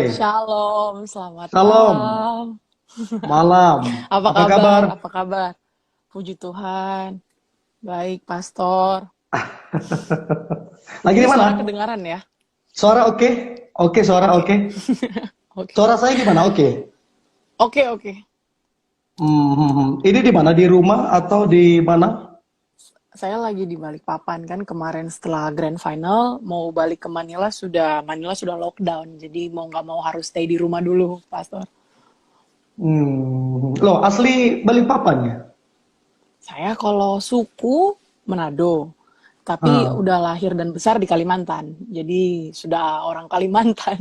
Shalom, selamat Salam, malam. malam. Apa Apa kabar? kabar? Apa kabar? Puji Tuhan. Baik, Pastor. Lagi Ini di suara mana? kedengaran ya? Suara oke? Oke, suara Oke. oke. Oke. Suara saya gimana? Oke. Oke, oke. Ini di mana? Di rumah atau di mana? Saya lagi di Balikpapan kan kemarin setelah Grand Final mau balik ke Manila sudah lockdown. Jadi mau nggak mau harus stay di rumah dulu, Pastor. Loh, asli Balikpapan ya? Saya kalau suku Manado, tapi Ah. udah lahir dan besar di Kalimantan. Jadi sudah orang Kalimantan.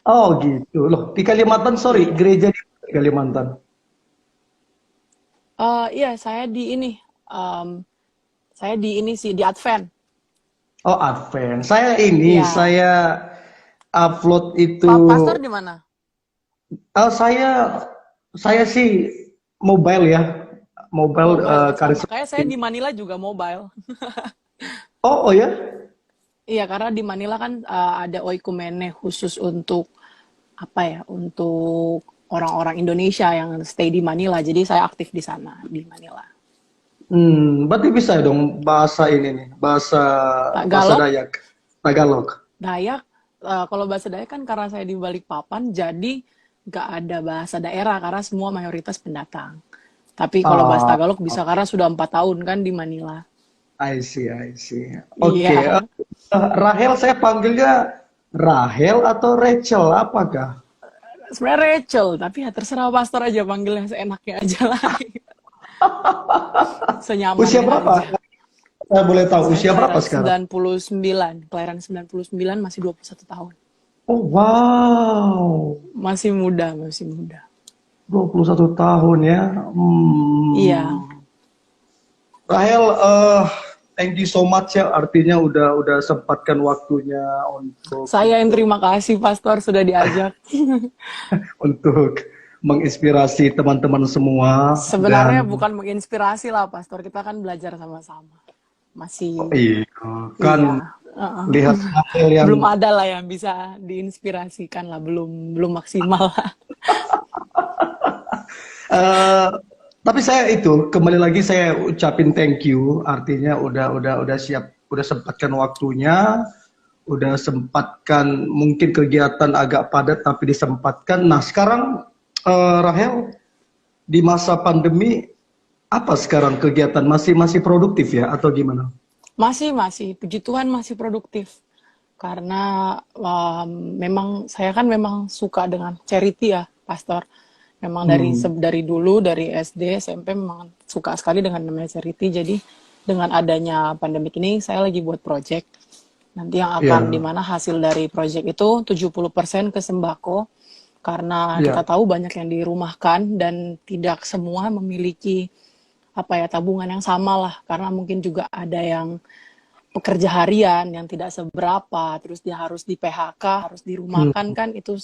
Oh gitu. Loh, di Kalimantan, sorry, Iya. gereja di Kalimantan. Iya, em, saya di ini sih di Advent. Oh, Advent. Saya Iya. upload itu. Pak Pastor di mana? Oh, saya sih mobile ya, mobile Mobile. Oh, sama. karisma. Kayak saya di Manila juga mobile. Oh, oh ya? Iya, karena di Manila kan ada oikumene khusus untuk apa ya? Untuk orang-orang Indonesia yang stay di Manila. Jadi saya aktif di sana di Manila. Berarti bisa dong bahasa ini nih, bahasa bahasa Tagalog, Dayak, Tagalog. Dayak. Kalau bahasa Dayak kan karena saya di Balikpapan, jadi nggak ada bahasa daerah karena semua mayoritas pendatang. Tapi kalau bahasa Ah, Tagalog bisa karena sudah 4 tahun kan di Manila. I see, I see. Oke, Iya, Rahel saya panggilnya Rahel atau Rachel, apakah? sebenarnya Rachel, tapi ya terserah pastor aja panggilnya seenaknya aja lah, Usia senyamannya berapa? aja. Saya boleh tahu Saya usia berapa kelahiran sekarang? 99, kelahiran 99 masih 21 tahun. Oh, wow. Masih muda, masih muda. 21 tahun ya. Iya, Rahel, thank you so much ya. Artinya udah sempatkan waktunya untuk saya yang terima kasih pastor sudah diajak. untuk menginspirasi teman-teman semua Sebenarnya dan bukan menginspirasi lah pastor, kita kan belajar sama-sama. oh, Masih, iya kan iya. Heeh. lihat Rahel yang Belum ada lah yang bisa diinspirasikan lah, belum belum maksimal lah. eh, tapi saya itu kembali lagi saya ucapin thank you. Artinya udah siap, udah sempatkan waktunya, udah sempatkan mungkin kegiatan agak padat tapi disempatkan. Nah sekarang Rahel di masa pandemi apa sekarang kegiatan masih masih produktif ya atau gimana? Masih, puji Tuhan masih produktif. Karena memang saya kan memang suka dengan charity ya, Pastor. Memang Hmm, dari dulu, dari SD, SMP memang suka sekali dengan namanya charity. Jadi dengan adanya pandemik ini, saya lagi buat project. Nanti yang akan ya, dimana hasil dari project itu 70% ke sembako. Karena kita ya. tahu banyak yang dirumahkan dan tidak semua memiliki apa ya tabungan yang sama lah. Karena mungkin juga ada yang pekerja harian yang tidak seberapa, terus dia harus di PHK, harus Hmm, dirumahkan kan itu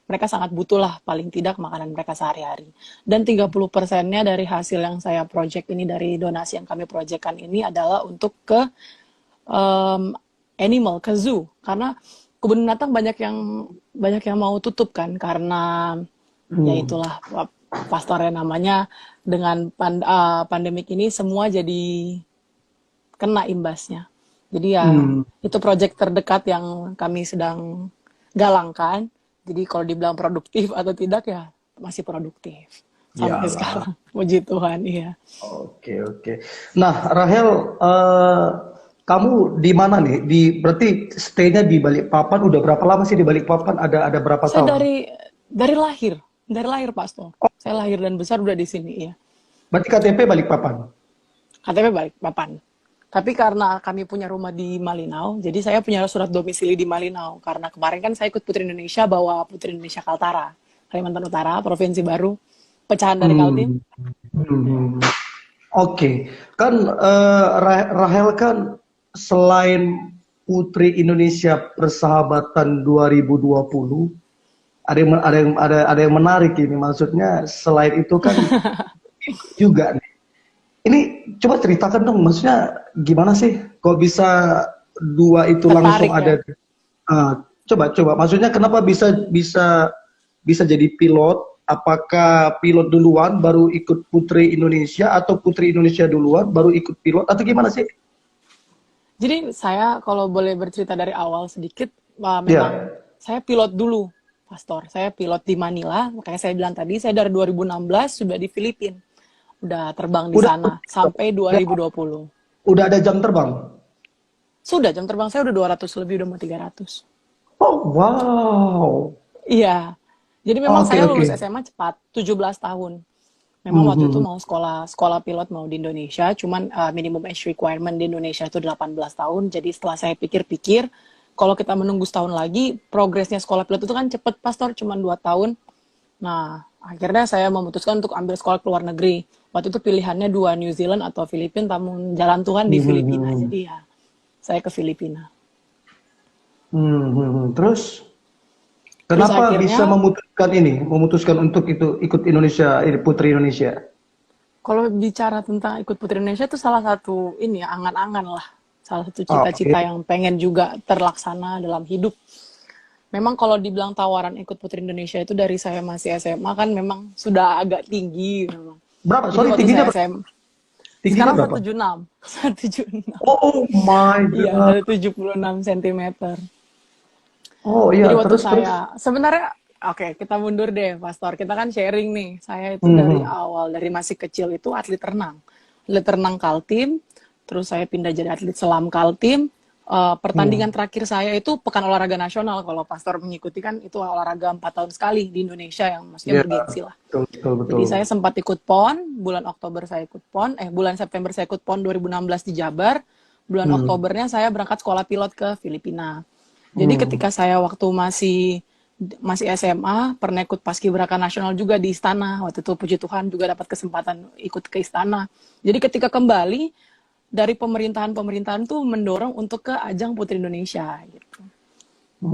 mereka sangat butuh lah paling tidak makanan mereka sehari-hari. Dan 30%-nya dari hasil yang saya project ini dari donasi yang kami projectkan ini adalah untuk ke um, animal, ke zoo. Karena kebun binatang banyak yang mau tutup kan karena ya hmm, itulah pastornya namanya dengan pandemik ini semua jadi kena imbasnya. Jadi ya hmm. itu proyek terdekat yang kami sedang galangkan. Jadi kalau dibilang produktif atau tidak ya masih produktif sampai Iyalah. sekarang. Puji Tuhan, iya. Oke, oke. Nah, Rahel, kamu di mana nih? Berarti stay-nya di Balikpapan. Udah berapa lama sih di Balikpapan? Ada berapa Saya tahun? dari lahir Pastor. Saya lahir dan besar udah di sini ya. Berarti KTP Balikpapan. KTP Balikpapan. Tapi karena kami punya rumah di Malinau, jadi saya punya surat domisili di Malinau. Karena kemarin kan saya ikut Putri Indonesia, bawa Putri Indonesia Kaltara, Kalimantan Utara, provinsi baru, pecahan dari Kaltim. Hmm. Hmm. Oke, kan Rahel kan selain Putri Indonesia Persahabatan 2020, ada yang menarik ini. Maksudnya selain itu kan juga nih. Ini coba ceritakan dong, maksudnya gimana sih kok bisa dua itu langsung Tertarik ya. ada? Ah, coba, maksudnya kenapa bisa bisa bisa jadi pilot? Apakah pilot duluan baru ikut Putri Indonesia atau Putri Indonesia duluan baru ikut pilot atau gimana sih? Jadi saya kalau boleh bercerita dari awal sedikit, memang Ya, saya pilot dulu, Pastor. Saya pilot di Manila, makanya saya bilang tadi saya dari 2016 sudah di Filipina. Udah terbang di udah sana sampai ya, 2020. udah ada jam terbang. Sudah jam terbang saya udah 200 lebih, udah mau 300. Oh, wow. Iya. Jadi memang Oke, saya oke. lulus SMA cepat, 17 tahun. Memang waktu itu Mhm. mau sekolah sekolah pilot mau di Indonesia, cuman minimum age requirement di Indonesia itu 18 tahun. Jadi setelah saya pikir-pikir, kalau kita menunggu setahun lagi, progresnya sekolah pilot itu kan cepet, Pastor, cuman 2 tahun. Nah, akhirnya saya memutuskan untuk ambil sekolah ke luar negeri. Waktu itu pilihannya dua, New Zealand atau Filipina, namun jalan Tuhan di Filipina. Mhm. Jadi ya, saya ke Filipina. Mhm. Terus Terus kenapa bisa akhirnya, memutuskan untuk itu ikut Indonesia, ini Putri Indonesia? kalau bicara tentang ikut Putri Indonesia itu salah satu ini ya, angan-angan lah. Salah satu Oh, oke. cita-cita yang pengen juga terlaksana dalam hidup. Memang kalau dibilang tawaran ikut Putri Indonesia itu dari saya masih SMA kan memang sudah agak tinggi memang. Berapa? Jadi Sorry, waktu tingginya saya berapa? SMA, Tingginya sekarang berapa? 176, 176. Oh my Iya, God. 176 cm. Oh iya, Jadi waktu terus terus. saya, sebenarnya, oke, kita mundur deh, Pastor. Kita kan sharing nih. Saya itu dari Mhm. awal, dari masih kecil itu atlet renang. Atlet renang Kaltim, terus saya pindah jadi atlet selam Kaltim. Pertandingan Hmm. terakhir saya itu Pekan Olahraga Nasional. Kalau Pastor mengikuti kan itu olahraga 4 tahun sekali di Indonesia yang maksudnya Ya, bergengsi lah. betul betul Jadi betul. saya sempat ikut PON, bulan Oktober saya ikut PON, bulan September saya ikut PON 2016 di Jabar, bulan Hmm. Oktobernya saya berangkat sekolah pilot ke Filipina. Jadi Hmm. ketika saya waktu masih masih SMA, pernah ikut Paskibraka Nasional juga di Istana. Waktu itu puji Tuhan juga dapat kesempatan ikut ke Istana. Jadi ketika kembali dari pemerintahan-pemerintahan tuh mendorong untuk ke ajang Putri Indonesia gitu.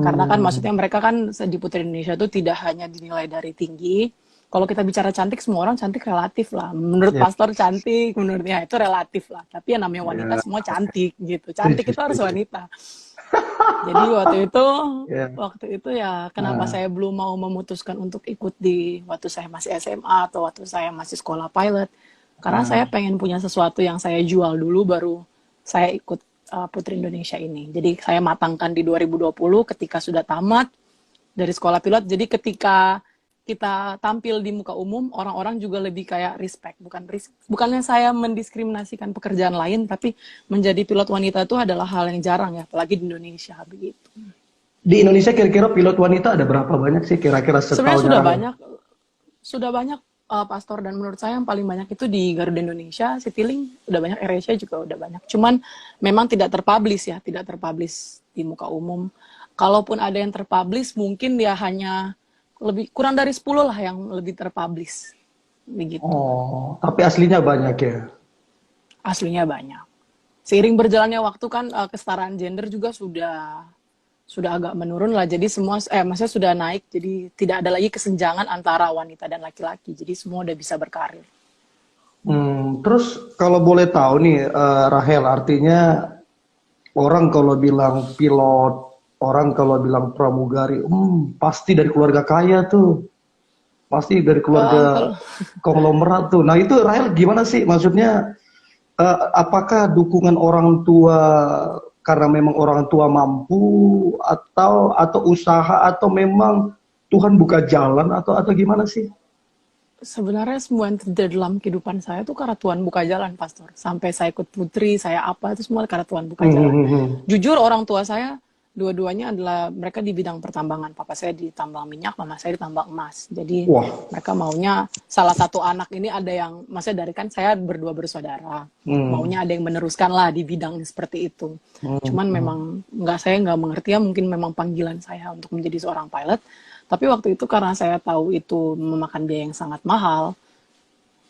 Karena kan Hmm. maksudnya mereka kan di Putri Indonesia tuh tidak hanya dinilai dari tinggi. Kalau kita bicara cantik, semua orang cantik relatif lah. Menurut Ya, pastor cantik, menurutnya itu relatif lah. Tapi yang namanya wanita ya. semua cantik gitu. Cantik Setuju, itu harus setuju. wanita. Jadi Ya. waktu itu ya kenapa Nah, saya belum mau memutuskan untuk ikut di waktu saya masih SMA atau waktu saya masih sekolah pilot. Karena saya nah. pengen punya sesuatu yang saya jual dulu baru saya ikut Putri Indonesia ini. Jadi saya matangkan di 2020 ketika sudah tamat dari sekolah pilot. Jadi ketika kita tampil di muka umum, orang-orang juga lebih kayak respect. Bukannya saya mendiskriminasikan pekerjaan lain, tapi menjadi pilot wanita itu adalah hal yang jarang ya, apalagi di Indonesia begitu. Di Indonesia kira-kira pilot wanita ada berapa banyak sih kira-kira Sebenarnya setahunya Rahel? sudah banyak Pastor, dan menurut saya yang paling banyak itu di Garuda Indonesia, Citylink udah banyak, AirAsia juga udah banyak. Cuman memang tidak terpublish ya, tidak terpublish di muka umum. Kalaupun ada yang terpublish, mungkin dia hanya lebih kurang dari 10 lah yang lebih terpublish. Begitu. Oh, tapi aslinya banyak ya. Aslinya banyak. Seiring berjalannya waktu kan kesetaraan gender juga sudah agak menurun lah. Jadi semua maksudnya sudah naik. Jadi tidak ada lagi kesenjangan antara wanita dan laki-laki. Jadi semua udah bisa berkarir. Terus kalau boleh tahu nih, Rahel, artinya orang kalau bilang pilot, orang kalau bilang pramugari, pasti dari keluarga kaya tuh, pasti dari keluarga Kalau konglomerat tuh. Nah itu Rahel gimana sih? Maksudnya, apakah dukungan orang tua karena memang orang tua mampu, atau usaha, atau memang Tuhan buka jalan, atau gimana sih? sebenarnya semua yang terjadi dalam kehidupan saya tuh karena Tuhan buka jalan, Pastor. Sampai saya ikut Putri, saya apa, itu semua karena Tuhan buka Hmm, hmm, jalan. hmm, hmm. Jujur orang tua saya, dua-duanya adalah mereka di bidang pertambangan. Papa saya di tambang minyak, mama saya di tambang emas. Jadi Wah. mereka maunya salah satu anak ini ada yang, maksudnya dari kan saya berdua bersaudara. Hmm, Maunya ada yang meneruskan lah di bidang seperti itu. hmm, Cuman hmm. memang saya nggak mengerti ya, mungkin memang panggilan saya untuk menjadi seorang pilot. Tapi waktu itu karena saya tahu itu memakan biaya yang sangat mahal,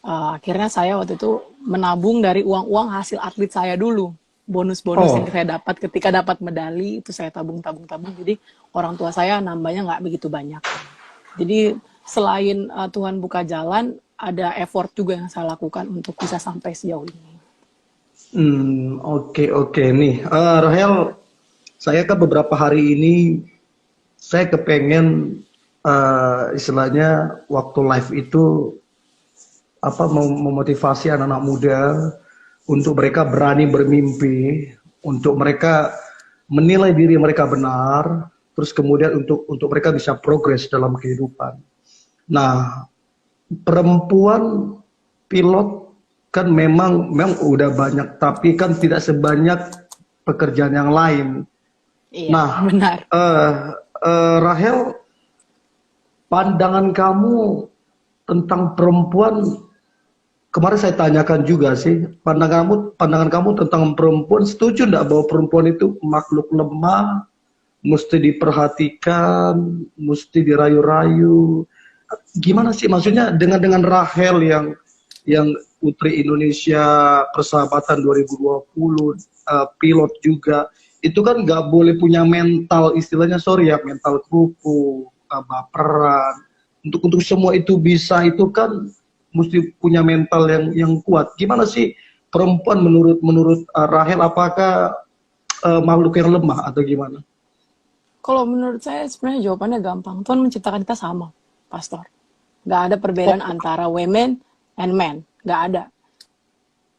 akhirnya saya waktu itu menabung dari uang-uang hasil atlet saya dulu. Bonus-bonus yang Oh. saya dapat ketika dapat medali itu saya tabung. Jadi orang tua saya nambahnya nggak begitu banyak. Jadi selain Tuhan buka jalan, ada effort juga yang saya lakukan untuk bisa sampai sejauh ini. Oke, oke nih. Rahel, saya kan beberapa hari ini saya kepengen istilahnya waktu live itu apa memotivasi anak-anak muda untuk mereka berani bermimpi, untuk mereka menilai diri mereka benar, terus kemudian untuk mereka bisa progres dalam kehidupan. Nah, perempuan pilot kan memang udah banyak, tapi kan tidak sebanyak pekerjaan yang lain. Iya, Nah, benar. Rahel, pandangan kamu tentang perempuan, kemarin saya tanyakan juga sih, pandangan kamu tentang perempuan, setuju enggak bahwa perempuan itu makhluk lemah, mesti diperhatikan, mesti dirayu-rayu? Gimana sih maksudnya dengan Rahel yang Putri Indonesia Persahabatan 2020, pilot juga, itu kan nggak boleh punya mental, istilahnya sorry ya, mental kupu, baperan. Untuk semua itu bisa, itu kan mesti punya mental yang kuat. Gimana sih perempuan menurut Rahel, apakah makhluk yang lemah atau gimana? Kalau menurut saya sebenarnya jawabannya gampang. Tuhan menciptakan kita sama, Pastor. Nggak ada Oh, perbedaan antara women and men. Nggak ada.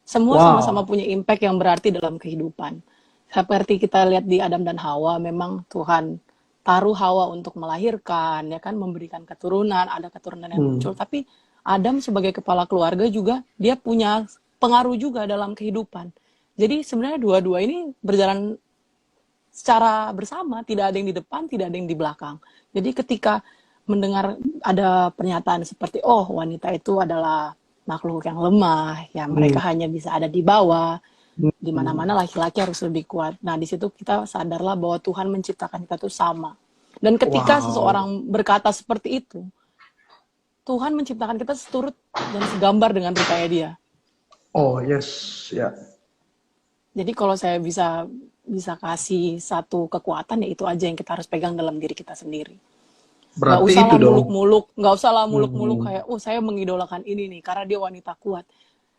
Semua sama-sama wow. punya impact yang berarti dalam kehidupan. Seperti kita lihat di Adam dan Hawa, memang Tuhan taruh Hawa untuk melahirkan, ya kan, memberikan keturunan, ada keturunan yang muncul. Hmm. Tapi Adam sebagai kepala keluarga juga, dia punya pengaruh juga dalam kehidupan. Jadi sebenarnya dua-dua ini berjalan secara bersama, tidak ada yang di depan, tidak ada yang di belakang. Jadi ketika mendengar ada pernyataan seperti, oh wanita itu adalah makhluk yang lemah, ya Hmm. mereka hanya bisa ada di bawah, di Hmm. mana-mana laki-laki harus lebih kuat. Nah, di situ kita sadarlah bahwa Tuhan menciptakan kita tuh sama. Dan ketika Wow. seseorang berkata seperti itu, Tuhan menciptakan kita seturut dan segambar dengan rupanya Dia. Oh, yes, ya. Jadi kalau saya bisa bisa kasih satu kekuatan, ya itu aja yang kita harus pegang dalam diri kita sendiri. Nggak Berarti usah itu lah dong. muluk-muluk, nggak usah lah muluk-muluk Hmm. kayak, oh saya mengidolakan ini nih karena dia wanita kuat.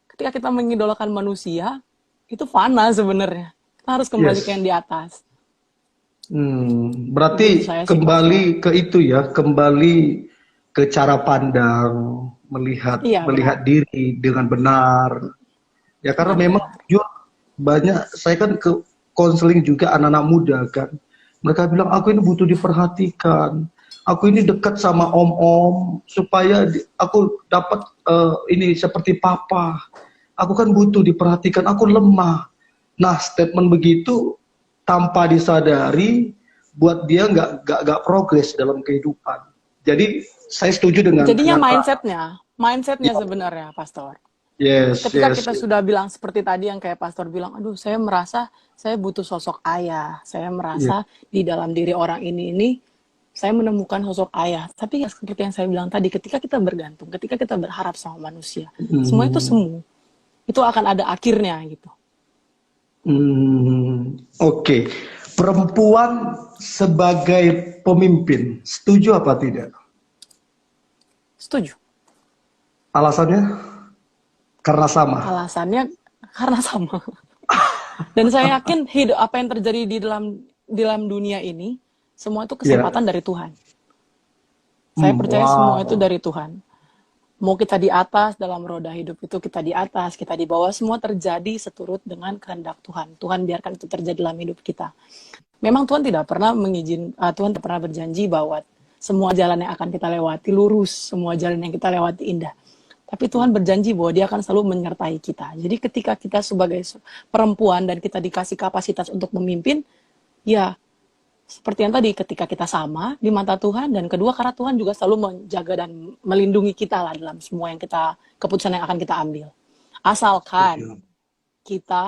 Ketika kita mengidolakan manusia, itu fana sebenarnya. Kita harus kembali ke yang Yes. di atas. Begitu Berarti saya sih, Pastor. kembali ke itu ya, kembali ke cara pandang, melihat Iya, benar. melihat diri dengan benar. Ya karena memang Benar-benar. jujur banyak, saya kan ke konseling juga anak-anak muda kan. Mereka bilang aku ini butuh diperhatikan. Aku ini dekat sama om-om supaya aku dapat ini seperti papa. Aku kan butuh diperhatikan, aku lemah. Nah, statement begitu tanpa disadari buat dia nggak progres dalam kehidupan. Jadi saya setuju Jadinya dengan mindsetnya ya, sebenarnya, Pastor. yes, Ketika yes, kita sudah bilang seperti tadi yang kayak Pastor bilang, aduh saya merasa saya butuh sosok ayah. Saya yes. merasa di dalam diri orang ini saya menemukan sosok ayah. Tapi ya seperti yang saya bilang tadi, ketika kita bergantung, ketika kita berharap sama manusia, semua itu Hmm, semu. Itu akan ada akhirnya gitu. oke. Perempuan sebagai pemimpin, setuju apa tidak? Setuju. Alasannya karena sama. Alasannya karena sama. Dan saya yakin hidup apa yang terjadi di dalam dunia ini, semua itu Ya. kesempatan dari Tuhan. Saya percaya semua itu Wow. dari Tuhan. Mau kita di atas dalam roda hidup itu, kita di atas, kita di bawah, semua terjadi seturut dengan kehendak Tuhan. Tuhan biarkan itu terjadi dalam hidup kita. Memang Tuhan tidak pernah Tuhan tidak pernah berjanji bahwa semua jalan yang akan kita lewati lurus, semua jalan yang kita lewati indah. Tapi Tuhan berjanji bahwa Dia akan selalu menyertai kita. Jadi ketika kita sebagai perempuan dan kita dikasih kapasitas untuk memimpin, ya seperti yang tadi, ketika kita sama di mata Tuhan, dan kedua karena Tuhan juga selalu menjaga dan melindungi kita lah dalam semua keputusan yang akan kita ambil. Asalkan Setuju. kita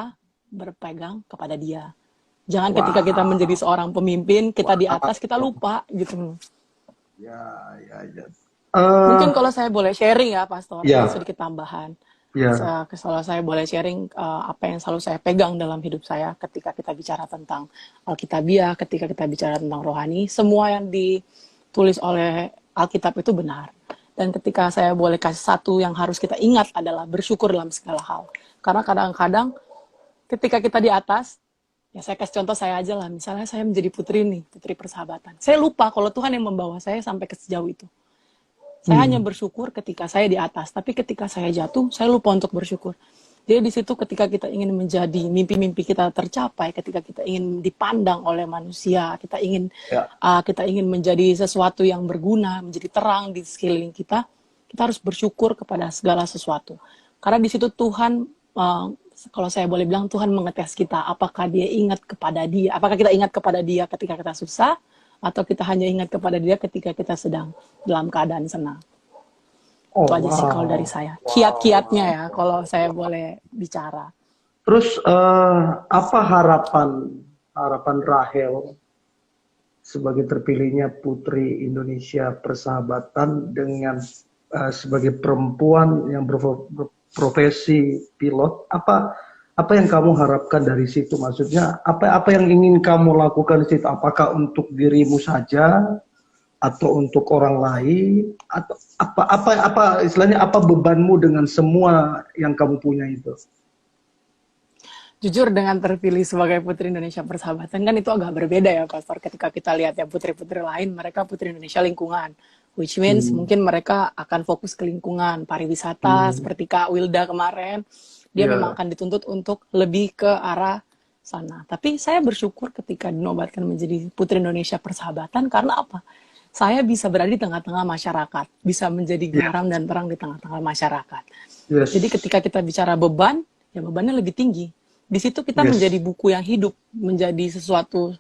berpegang kepada Dia. Jangan ketika kita menjadi Wow. seorang pemimpin, kita di Wow. atas, kita lupa gitu. Ya, ya, ya. Mungkin kalau saya boleh sharing ya, Pastor, ada Ya, sedikit tambahan. ya. Kalau saya boleh sharing apa yang selalu saya pegang dalam hidup saya ketika kita bicara tentang Alkitabiah, ketika kita bicara tentang rohani, semua yang ditulis oleh Alkitab itu benar. Dan ketika saya boleh kasih satu yang harus kita ingat adalah bersyukur dalam segala hal. Karena kadang-kadang ketika kita di atas, Ya saya kasih contoh saya aja lah, misalnya saya menjadi putri nih, putri persahabatan. Saya lupa kalau Tuhan yang membawa saya sampai ke sejauh itu. Saya hanya Hmm. bersyukur ketika saya di atas, tapi ketika saya jatuh, saya lupa untuk bersyukur. Jadi di situ ketika kita ingin menjadi mimpi-mimpi kita tercapai, ketika kita ingin dipandang oleh manusia, Ya. kita ingin menjadi sesuatu yang berguna, menjadi terang di sekeliling kita harus bersyukur kepada segala sesuatu. Karena di situ Tuhan, kalau saya boleh bilang, Tuhan mengetes kita, apakah kita ingat kepada Dia ketika kita susah, atau kita hanya ingat kepada Dia ketika kita sedang dalam keadaan senang. Oh Itu aja sih kalau dari wow, saya. wow, Kiat-kiatnya wow. ya, kalau saya boleh bicara. Terus apa harapan Rahel sebagai terpilihnya Putri Indonesia Persahabatan dengan sebagai perempuan yang berprofesi pilot? Apa yang kamu harapkan dari situ? Maksudnya apa yang ingin kamu lakukan di situ? Apakah untuk dirimu saja atau untuk orang lain, atau apa istilahnya, apa bebanmu dengan semua yang kamu punya itu? Jujur dengan terpilih sebagai Putri Indonesia Persahabatan kan itu agak berbeda ya Pastor. Ketika kita lihat ya putri-putri lain, mereka Putri Indonesia lingkungan. Which means Hmm. mungkin mereka akan fokus ke lingkungan, pariwisata, Hmm. seperti Kak Wilda kemarin. Dia memang Ya. akan dituntut untuk lebih ke arah sana. Tapi saya bersyukur ketika dinobatkan menjadi Putri Indonesia Persahabatan, karena apa? Saya bisa berada di tengah-tengah masyarakat, bisa menjadi Ya. garam dan terang di tengah-tengah masyarakat. Jadi Yes. ketika kita bicara beban, ya bebannya lebih tinggi. Di situ kita menjadi Yes. buku yang hidup, menjadi sesuatu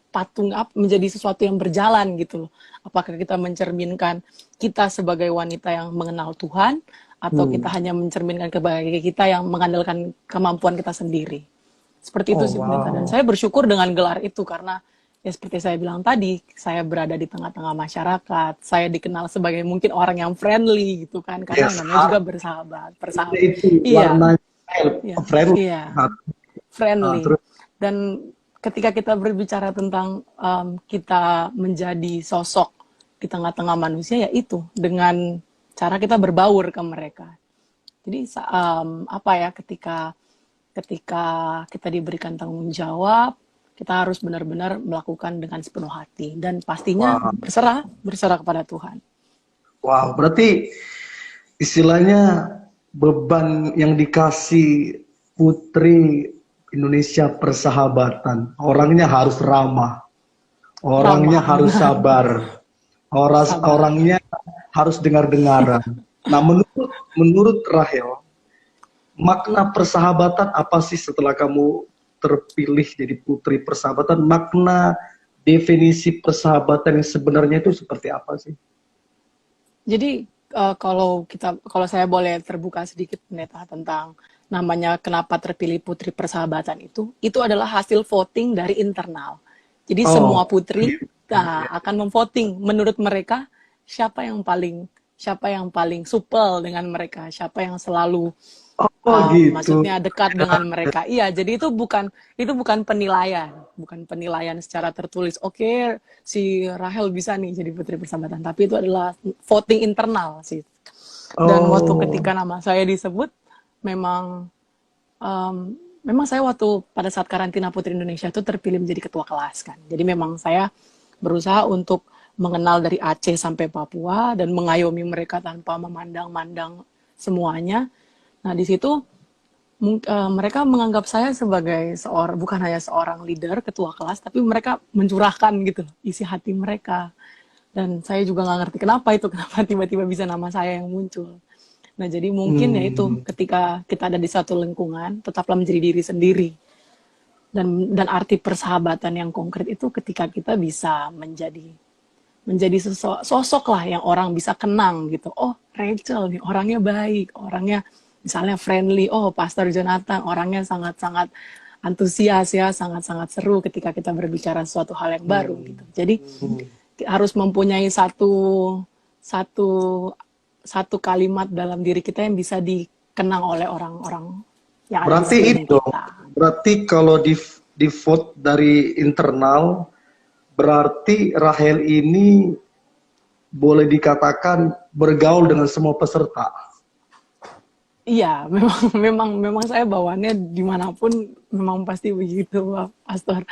menjadi sesuatu yang berjalan gitu loh. Apakah kita mencerminkan kita sebagai wanita yang mengenal Tuhan, atau kita Hmm. hanya mencerminkan kebahagiaan kita yang mengandalkan kemampuan kita sendiri. Seperti itu Oh sih pendeta. Dan wow. saya bersyukur dengan gelar itu karena ya seperti saya bilang tadi, saya berada di tengah-tengah masyarakat, saya dikenal sebagai mungkin orang yang friendly gitu kan, karena Yes. namanya juga bersahabat, persahabat. Itu Iya, warnanya iya, friendly. iya, Nah, friendly. terus Dan ketika kita berbicara tentang kita menjadi sosok di tengah-tengah manusia, ya itu dengan cara kita berbaur ke mereka. Jadi apa ya, ketika ketika kita diberikan tanggung jawab, kita harus benar-benar melakukan dengan sepenuh hati dan pastinya wow, berserah kepada Tuhan. wow, berarti istilahnya beban yang dikasih Putri Indonesia Persahabatan, orangnya harus ramah, orangnya Ramah, harus benar, sabar, sabar. orangnya harus dengar-dengaran. Nah, menurut Rahel, makna persahabatan apa sih setelah kamu terpilih jadi Putri Persahabatan? Makna definisi persahabatan yang sebenarnya itu seperti apa sih? Jadi kalau saya boleh terbuka sedikit pendeta tentang namanya kenapa terpilih Putri Persahabatan itu adalah hasil voting dari internal. Jadi semua Oh, putri gitu. Ya. akan memvoting menurut mereka siapa yang paling supel dengan mereka, siapa yang selalu Oh, gitu. maksudnya dekat dengan mereka. Iya, jadi itu bukan penilaian secara tertulis. Oke, si Rahel bisa nih jadi Putri Persahabatan, tapi itu adalah voting internal sih. Dan waktu ketika Oh, nama saya disebut, memang um, memang saya waktu pada saat karantina Putri Indonesia itu terpilih menjadi ketua kelas kan. Jadi memang saya berusaha untuk mengenal dari Aceh sampai Papua dan mengayomi mereka tanpa memandang-mandang semuanya. Nah, di situ mereka menganggap saya sebagai bukan hanya seorang leader, ketua kelas, tapi mereka mencurahkan gitu isi hati mereka. Dan saya juga nggak ngerti kenapa tiba-tiba bisa nama saya yang muncul. Nah, jadi mungkin ya itu, hmm. ketika kita ada di satu lingkungan, tetaplah menjadi diri sendiri. Dan arti persahabatan yang konkret itu ketika kita bisa menjadi sosok lah yang orang bisa kenang gitu. Oh, Rachel nih orangnya baik, orangnya misalnya friendly. Oh, Pastor Jonathan orangnya sangat-sangat antusias ya, sangat-sangat seru ketika kita berbicara suatu hal yang baru gitu. Hmm. Jadi Hmm. harus mempunyai satu satu kalimat dalam diri kita yang bisa dikenang oleh orang-orang yang ada di Berarti sekeliling itu, kita. berarti kalau di vote dari internal, berarti Rahel ini boleh dikatakan bergaul dengan semua peserta. Iya, memang memang saya bawaannya dimanapun memang pasti begitu, Pak Pastor.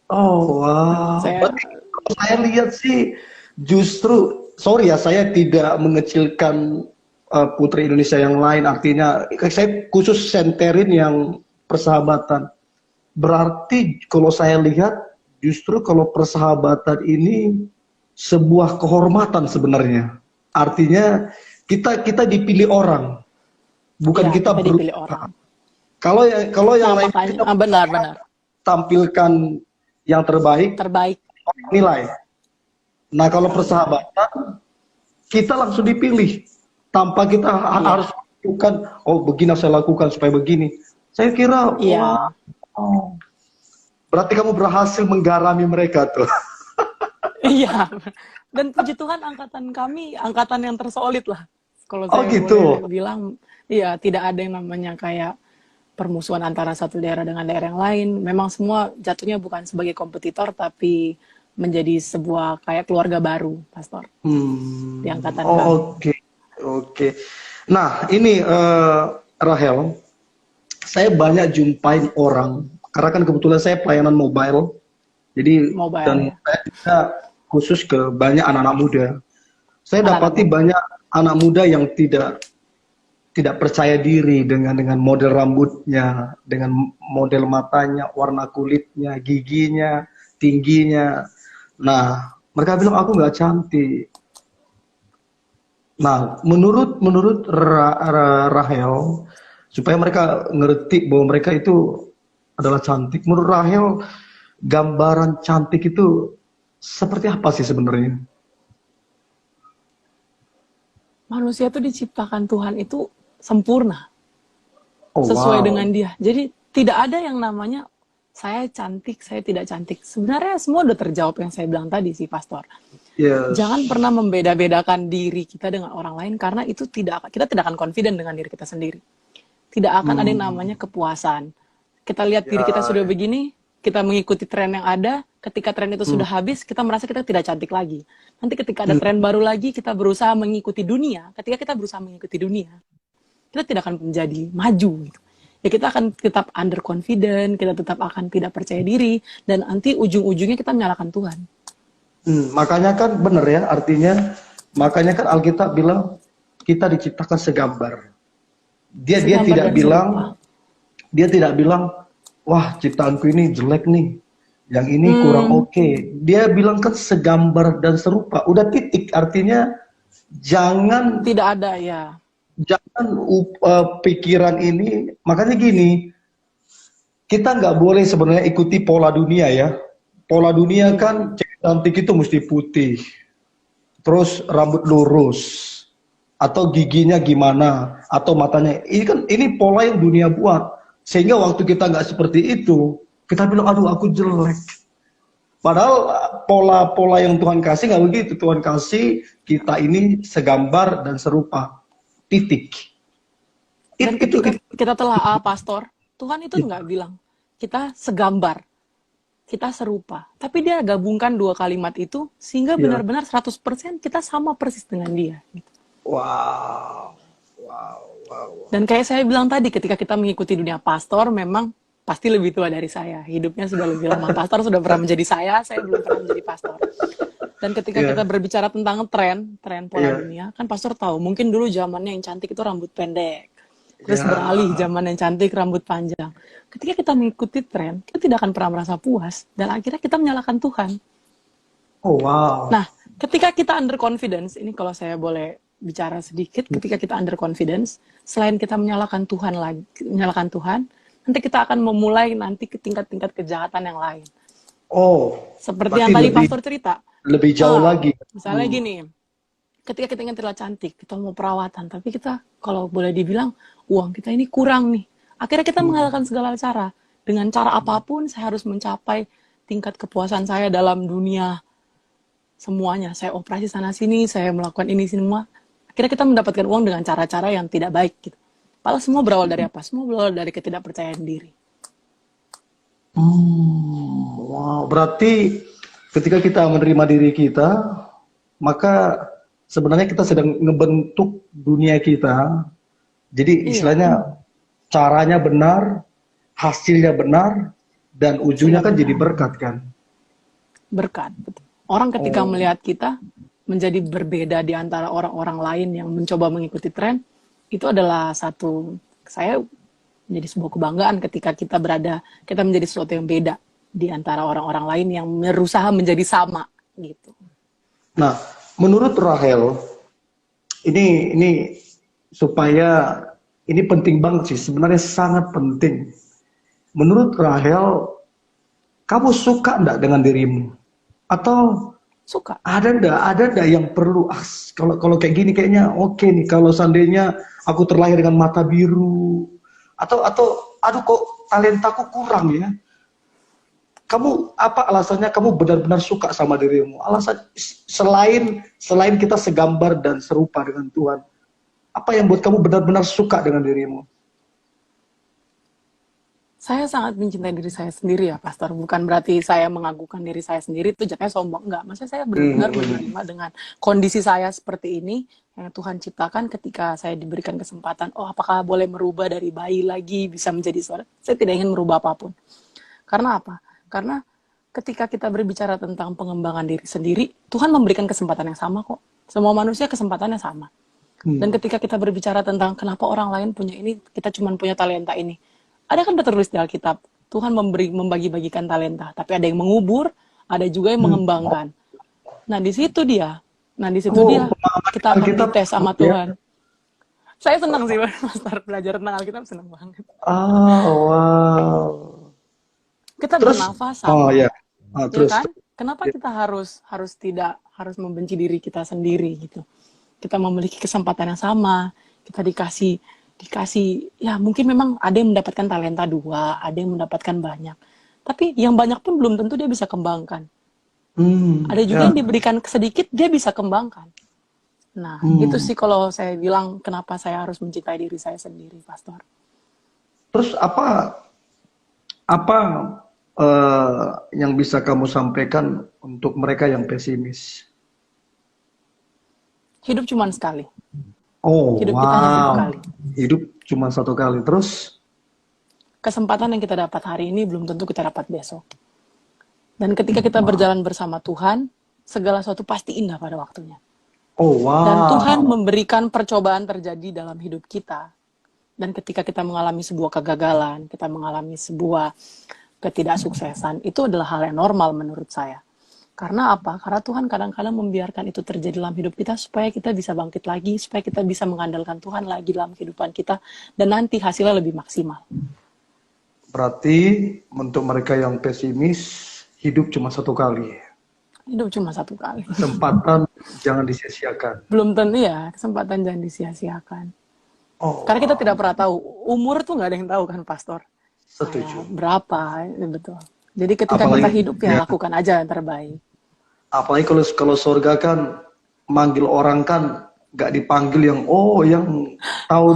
Oh, wow. Saya Berarti kalau saya lihat sih justru, sorry ya, saya tidak mengecilkan putri Indonesia yang lain. Artinya, saya khusus senterin yang persahabatan. Berarti kalau saya lihat, justru kalau persahabatan ini sebuah kehormatan sebenarnya. Artinya kita dipilih orang, bukan ya kita kita dipilih berusaha. orang. Kalau yang Nah, lain makanya kita benar-benar tampilkan yang terbaik, terbaik. nilai. Nah, kalau Ya, benar. persahabatan kita langsung dipilih tanpa kita harus Iya. lakukan, oh begini saya lakukan supaya begini. Saya kira, wah, Iya. oh, berarti kamu berhasil menggarami mereka tuh. Iya. Dan puji Tuhan angkatan kami angkatan yang tersolid lah. Kalau Oh saya boleh gitu. bilang, iya tidak ada yang namanya kayak permusuhan antara satu daerah dengan daerah yang lain. Memang semua jatuhnya bukan sebagai kompetitor, tapi menjadi sebuah kayak keluarga baru, Pastor, di angkatan Oh kami. oke, oke. Nah ini Rahel, saya banyak jumpain orang karena kan kebetulan saya pelayanan mobile, jadi Mobile dan ya, saya juga khusus ke banyak anak-anak muda. Saya anak-anak dapati muda. banyak anak muda yang tidak percaya diri dengan model rambutnya, dengan model matanya, warna kulitnya, giginya, tingginya. Nah, mereka bilang aku nggak cantik. Nah, menurut Rahel, supaya mereka ngerti bahwa mereka itu adalah cantik. Menurut Rahel, gambaran cantik itu seperti apa sih sebenarnya? Manusia itu diciptakan Tuhan itu sempurna, Oh sesuai dengan wow, dia. Jadi tidak ada yang namanya saya cantik, saya tidak cantik. Sebenarnya semua udah terjawab yang saya bilang tadi sih, Pastor. Jangan yes, pernah membeda-bedakan diri kita dengan orang lain karena itu kita tidak akan confident dengan diri kita sendiri. Tidak akan ada yang namanya hmm, kepuasan. Kita lihat diri kita sudah ya, begini, kita mengikuti tren yang ada, ketika tren itu hmm, sudah habis, kita merasa kita tidak cantik lagi. Nanti ketika ada hmm, tren baru lagi, kita berusaha mengikuti dunia. Ketika kita berusaha mengikuti dunia, kita tidak akan menjadi maju gitu. Ya kita akan tetap underconfident, kita tetap akan tidak percaya diri, dan nanti ujung-ujungnya kita menyalahkan Tuhan. makanya kan benar ya, artinya makanya kan Alkitab bilang kita diciptakan segambar. Dia dia Segambar tidak dan serupa. bilang dia tidak bilang wah ciptaanku ini jelek nih, yang ini kurang Hmm, oke. Dia bilang kan segambar dan serupa. Udah titik, artinya jangan tidak ada ya. jangan pikiran ini. Makanya gini, kita nggak boleh sebenarnya ikuti pola dunia ya. Pola dunia Iya. kan cewek cantik itu mesti putih, terus rambut lurus, atau giginya gimana, atau matanya. Ini pola yang dunia buat. Sehingga waktu kita nggak seperti itu, kita bilang aduh aku jelek. Padahal pola-pola yang Tuhan kasih nggak begitu. Tuhan kasih kita ini segambar dan serupa. Titik. Dan Itu ketika kita telah pastor, Tuhan itu itu. nggak bilang kita segambar, kita serupa. Tapi dia gabungkan dua kalimat itu sehingga Ya. benar-benar 100% kita sama persis dengan dia. Gitu. Wow. Wow. Wow. Dan kayak saya bilang tadi, ketika kita mengikuti dunia pastor, memang pasti lebih tua dari saya. Hidupnya sudah lebih lama. Pastor sudah pernah menjadi saya belum pernah menjadi pastor. Dan ketika kita Iya. berbicara tentang tren pola Iya. dunia, kan pastor tahu, mungkin dulu zamannya yang cantik itu rambut pendek. Terus Ya. beralih zaman yang cantik rambut panjang. Ketika kita mengikuti tren, kita tidak akan pernah merasa puas. Dan akhirnya kita menyalahkan Tuhan. Oh wow. Nah, ketika kita underconfidence, ini kalau saya boleh bicara sedikit, ketika kita underconfidence, selain kita menyalahkan Tuhan lagi, menyalahkan Tuhan, nanti kita akan memulai nanti ke tingkat-tingkat kejahatan yang lain. Oh, Seperti berarti yang tadi lebih pastor cerita. lebih jauh lagi. Misalnya gini, ketika kita ingin terlihat cantik, kita mau perawatan, tapi kita kalau boleh dibilang uang kita ini kurang nih. Akhirnya kita Hmm. menghalalkan segala cara. Dengan cara apapun saya harus mencapai tingkat kepuasan saya dalam dunia semuanya. Saya operasi sana sini, saya melakukan ini semua. Akhirnya kita mendapatkan uang dengan cara-cara yang tidak baik gitu. Padahal semua berawal dari apa? Semua berawal dari ketidakpercayaan diri. Wow, berarti ketika kita menerima diri kita, maka sebenarnya kita sedang ngebentuk dunia kita Jadi Iya, istilahnya caranya benar, hasilnya benar, dan ujungnya hasilnya kan jadi benar. berkat kan. Berkat. Betul. Orang ketika Oh, melihat kita menjadi berbeda di antara orang-orang lain yang mencoba mengikuti tren, itu adalah satu, saya menjadi sebuah kebanggaan ketika kita menjadi sesuatu yang beda di antara orang-orang lain yang berusaha menjadi sama gitu. nah, menurut Rahel, ini supaya ini penting banget sih, sebenarnya sangat penting. Menurut Rahel, kamu suka enggak dengan dirimu? Atau Suka. ada enggak yang perlu, kalau kalau kayak gini kayaknya oke nih, kalau seandainya aku terlahir dengan mata biru, atau aduh kok talentaku kurang ya. Kamu apa alasannya kamu benar-benar suka sama dirimu? Alasan selain selain kita segambar dan serupa dengan Tuhan, apa yang buat kamu benar-benar suka dengan dirimu? Saya sangat mencintai diri saya sendiri ya, Pastor. Bukan berarti saya mengagungkan diri saya sendiri itu jatuhnya sombong. Enggak, maksudnya saya benar-benar Mhm. menerima dengan kondisi saya seperti ini yang Tuhan ciptakan ketika saya diberikan kesempatan. Oh, apakah boleh merubah dari bayi lagi bisa menjadi seorang? Saya tidak ingin merubah apapun. Karena apa? Karena ketika kita berbicara tentang pengembangan diri sendiri, Tuhan memberikan kesempatan yang sama kok. Semua manusia kesempatannya sama. Dan Hmm. ketika kita berbicara tentang kenapa orang lain punya ini, kita cuma punya talenta ini. Ada kan tertulis di Alkitab, Tuhan membagi-bagikan talenta, tapi ada yang mengubur, ada juga yang Hmm. mengembangkan. Nah, di situ dia. Nah, di situ Oh, dia pemahaman kita akan Alkitab dites sama bagus ya. Tuhan. Saya senang sih, Master, belajar tentang Alkitab senang banget. Ah, wow. Kita Terus, bernafas oh sama, ya, ya terus, kan? Kenapa kita harus membenci diri kita sendiri gitu? Kita memiliki kesempatan yang sama, kita dikasih ya mungkin memang ada yang mendapatkan talenta dua, ada yang mendapatkan banyak. Tapi yang banyak pun belum tentu dia bisa kembangkan. Ada juga ya, yang diberikan sedikit dia bisa kembangkan. Nah, itu hmm. sih kalau saya bilang kenapa saya harus mencintai diri saya sendiri, Pastor. Terus apa yang bisa kamu sampaikan untuk mereka yang pesimis? Hidup cuma sekali. Oh, Hidup kita hanya satu wow. kali. Hidup cuma satu kali. Terus, Kesempatan yang kita dapat hari ini belum tentu kita dapat besok. Dan ketika kita wow. berjalan bersama Tuhan, segala sesuatu pasti indah pada waktunya. Oh, Dan Tuhan wow. memberikan percobaan terjadi dalam hidup kita. Dan ketika kita mengalami sebuah kegagalan, kita mengalami sebuah ketidaksuksesan, itu adalah hal yang normal menurut saya. Karena apa? Karena Tuhan kadang-kadang membiarkan itu terjadi dalam hidup kita supaya kita bisa bangkit lagi, supaya kita bisa mengandalkan Tuhan lagi dalam kehidupan kita, dan nanti hasilnya lebih maksimal. Berarti untuk mereka yang pesimis, hidup cuma satu kali. Hidup cuma satu kali. Kesempatan jangan disia-siakan. Belum tentu ya, kesempatan jangan disia-siakan. Oh, Karena kita tidak wow. pernah tahu, umur tuh nggak ada yang tahu kan, Pastor. Saya Setuju. berapa, ya betul. Jadi ketika kita Apalagi hidup ya ya, lakukan aja yang terbaik. apalagi kalau surga kan manggil orang kan nggak dipanggil yang yang tahun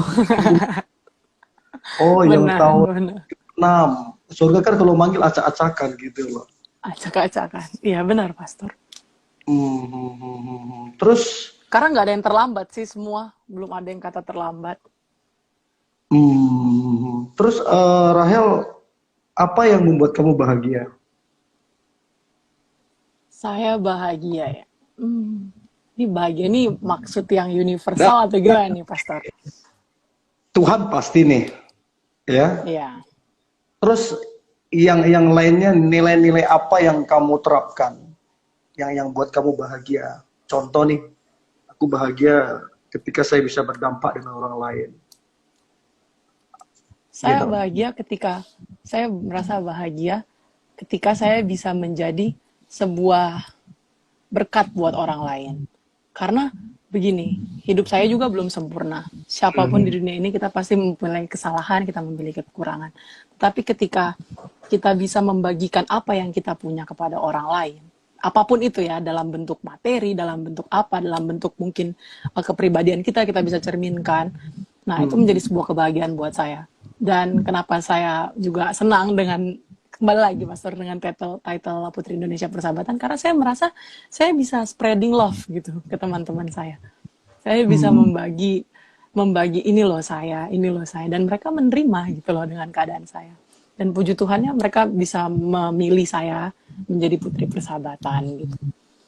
yang Benar, tahun benar. 6. Surga kan kalau manggil acak-acakan gitu loh. Acak-acakan. Iya benar, Pastor. Terus, Karena nggak ada yang terlambat sih semua. Belum ada yang kata terlambat. terus Rahel, apa yang membuat kamu bahagia? Saya bahagia ya. Ini bahagia ini maksud yang Nah, universal atau gimana nih, Pastor? Tuhan pasti nih, ya. Iya. Terus yang lainnya nilai-nilai apa yang kamu terapkan, yang buat kamu bahagia? Contoh nih, aku bahagia ketika saya bisa berdampak dengan orang lain, Saya gitu. bahagia ketika saya merasa bahagia ketika saya bisa menjadi sebuah berkat buat orang lain. Karena begini, hidup saya juga belum sempurna. Siapapun di Mhm. dunia ini kita pasti mempunyai kesalahan, kita memiliki kekurangan. Tapi ketika kita bisa membagikan apa yang kita punya kepada orang lain, apapun itu ya, dalam bentuk materi, dalam bentuk apa, dalam bentuk mungkin kepribadian kita bisa cerminkan. Nah, itu menjadi sebuah kebahagiaan buat saya. Dan kenapa saya juga senang dengan kembali lagi Pastor dengan title Putri Indonesia Persahabatan, karena saya merasa saya bisa spreading love gitu ke teman-teman saya. Saya bisa Hmm. membagi membagi ini loh saya, dan mereka menerima gitu loh dengan keadaan saya. Dan puji Tuhannya mereka bisa memilih saya menjadi putri persahabatan gitu.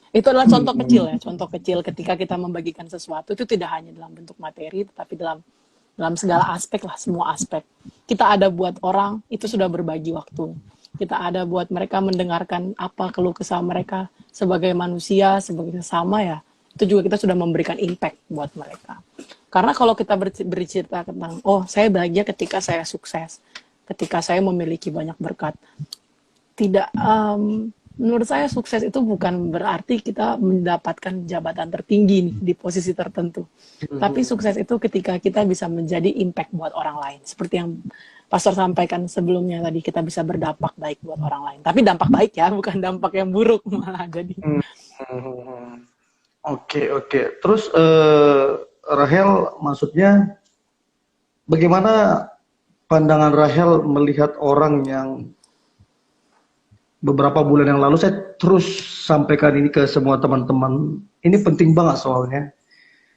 Itu adalah contoh kecil ya, contoh kecil ketika kita membagikan sesuatu itu tidak hanya dalam bentuk materi, tetapi dalam segala aspek lah, semua aspek. Kita ada buat orang, itu sudah berbagi waktu. Kita ada buat mereka mendengarkan apa keluh kesah mereka sebagai manusia, sebagai sesama ya. Itu juga kita sudah memberikan impact buat mereka. Karena kalau kita bercerita tentang, oh saya bahagia ketika saya sukses, ketika saya memiliki banyak berkat. Tidak, menurut saya sukses itu bukan berarti kita mendapatkan jabatan tertinggi nih, di posisi tertentu. Tapi sukses itu ketika kita bisa menjadi impact buat orang lain. Seperti yang Pastor sampaikan sebelumnya tadi, kita bisa berdampak baik buat orang lain. Tapi dampak baik ya, bukan dampak yang buruk malah jadi. Oke. Terus Rahel, maksudnya bagaimana pandangan Rahel melihat orang yang beberapa bulan yang lalu saya terus sampaikan ini ke semua teman-teman. Ini penting banget soalnya.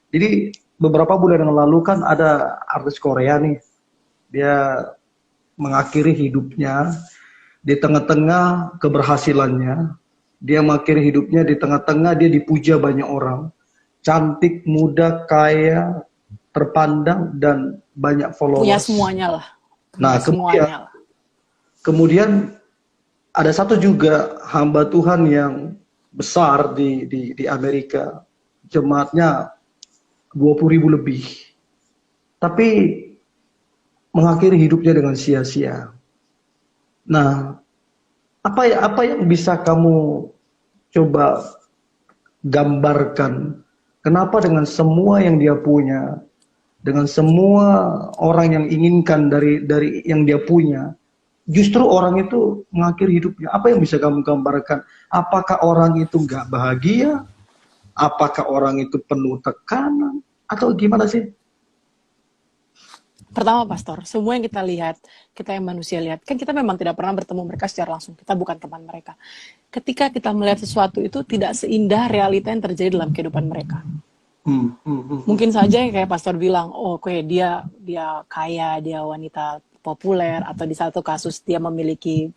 Jadi beberapa bulan yang lalu kan ada artis Korea nih. Dia mengakhiri hidupnya di tengah-tengah keberhasilannya. Dia mengakhiri hidupnya di tengah-tengah dia dipuja banyak orang. Cantik, muda, kaya, terpandang, dan banyak followers. Punya semuanya lah. Nah, kemudian ada satu juga hamba Tuhan yang besar di Amerika, jemaatnya 20.000 lebih, tapi mengakhiri hidupnya dengan sia-sia. Nah, apa yang bisa kamu coba gambarkan? Kenapa dengan semua yang dia punya, dengan semua orang yang inginkan dari yang dia punya, justru orang itu mengakhiri hidupnya? Apa yang bisa kamu gambarkan? Apakah orang itu nggak bahagia? Apakah orang itu penuh tekanan? Atau gimana sih? Pertama, Pastor, semua yang kita lihat, kita yang manusia lihat, kan kita memang tidak pernah bertemu mereka secara langsung. Kita bukan teman mereka. Ketika kita melihat sesuatu itu tidak seindah realita yang terjadi dalam kehidupan mereka. Mungkin saja kayak Pastor bilang, oh kayak dia kaya, dia wanita populer, atau di satu kasus dia memiliki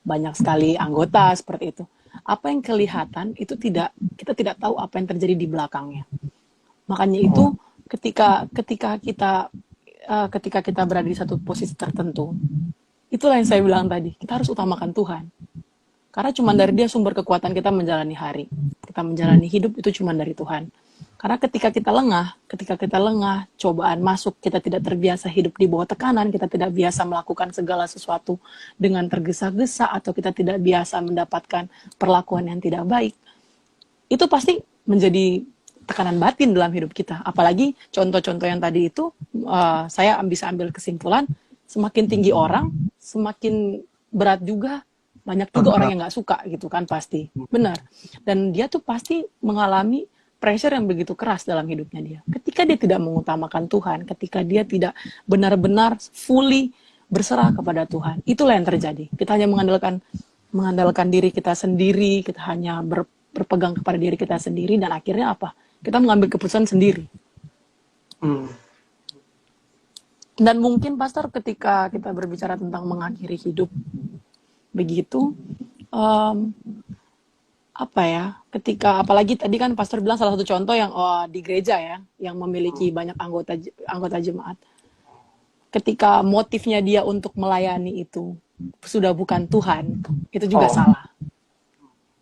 banyak sekali anggota seperti itu. Apa yang kelihatan itu kita tidak tahu apa yang terjadi di belakangnya. Makanya itu ketika kita berada di satu posisi tertentu, itulah yang saya bilang tadi, kita harus utamakan Tuhan. Karena cuma dari Dia sumber kekuatan kita menjalani hari, kita menjalani hidup itu cuma dari Tuhan. Karena ketika kita lengah, cobaan masuk, kita tidak terbiasa hidup di bawah tekanan, kita tidak biasa melakukan segala sesuatu dengan tergesa-gesa, atau kita tidak biasa mendapatkan perlakuan yang tidak baik, itu pasti menjadi tekanan batin dalam hidup kita. Apalagi contoh-contoh yang tadi itu, saya bisa ambil kesimpulan, semakin tinggi orang, semakin berat juga, banyak juga orang yang nggak suka gitu kan, pasti. Benar. Dan dia tuh pasti mengalami pressure yang begitu keras dalam hidupnya dia. Ketika dia tidak mengutamakan Tuhan, ketika dia tidak benar-benar fully berserah kepada Tuhan, itulah yang terjadi. Kita hanya mengandalkan diri kita sendiri, kita hanya berpegang kepada diri kita sendiri, dan akhirnya apa? Kita mengambil keputusan sendiri. Dan mungkin, Pastor, ketika kita berbicara tentang mengakhiri hidup begitu, ketika apalagi tadi kan Pastor bilang salah satu contoh yang di gereja ya, yang memiliki banyak anggota jemaat. Ketika motifnya dia untuk melayani itu sudah bukan Tuhan, itu juga salah.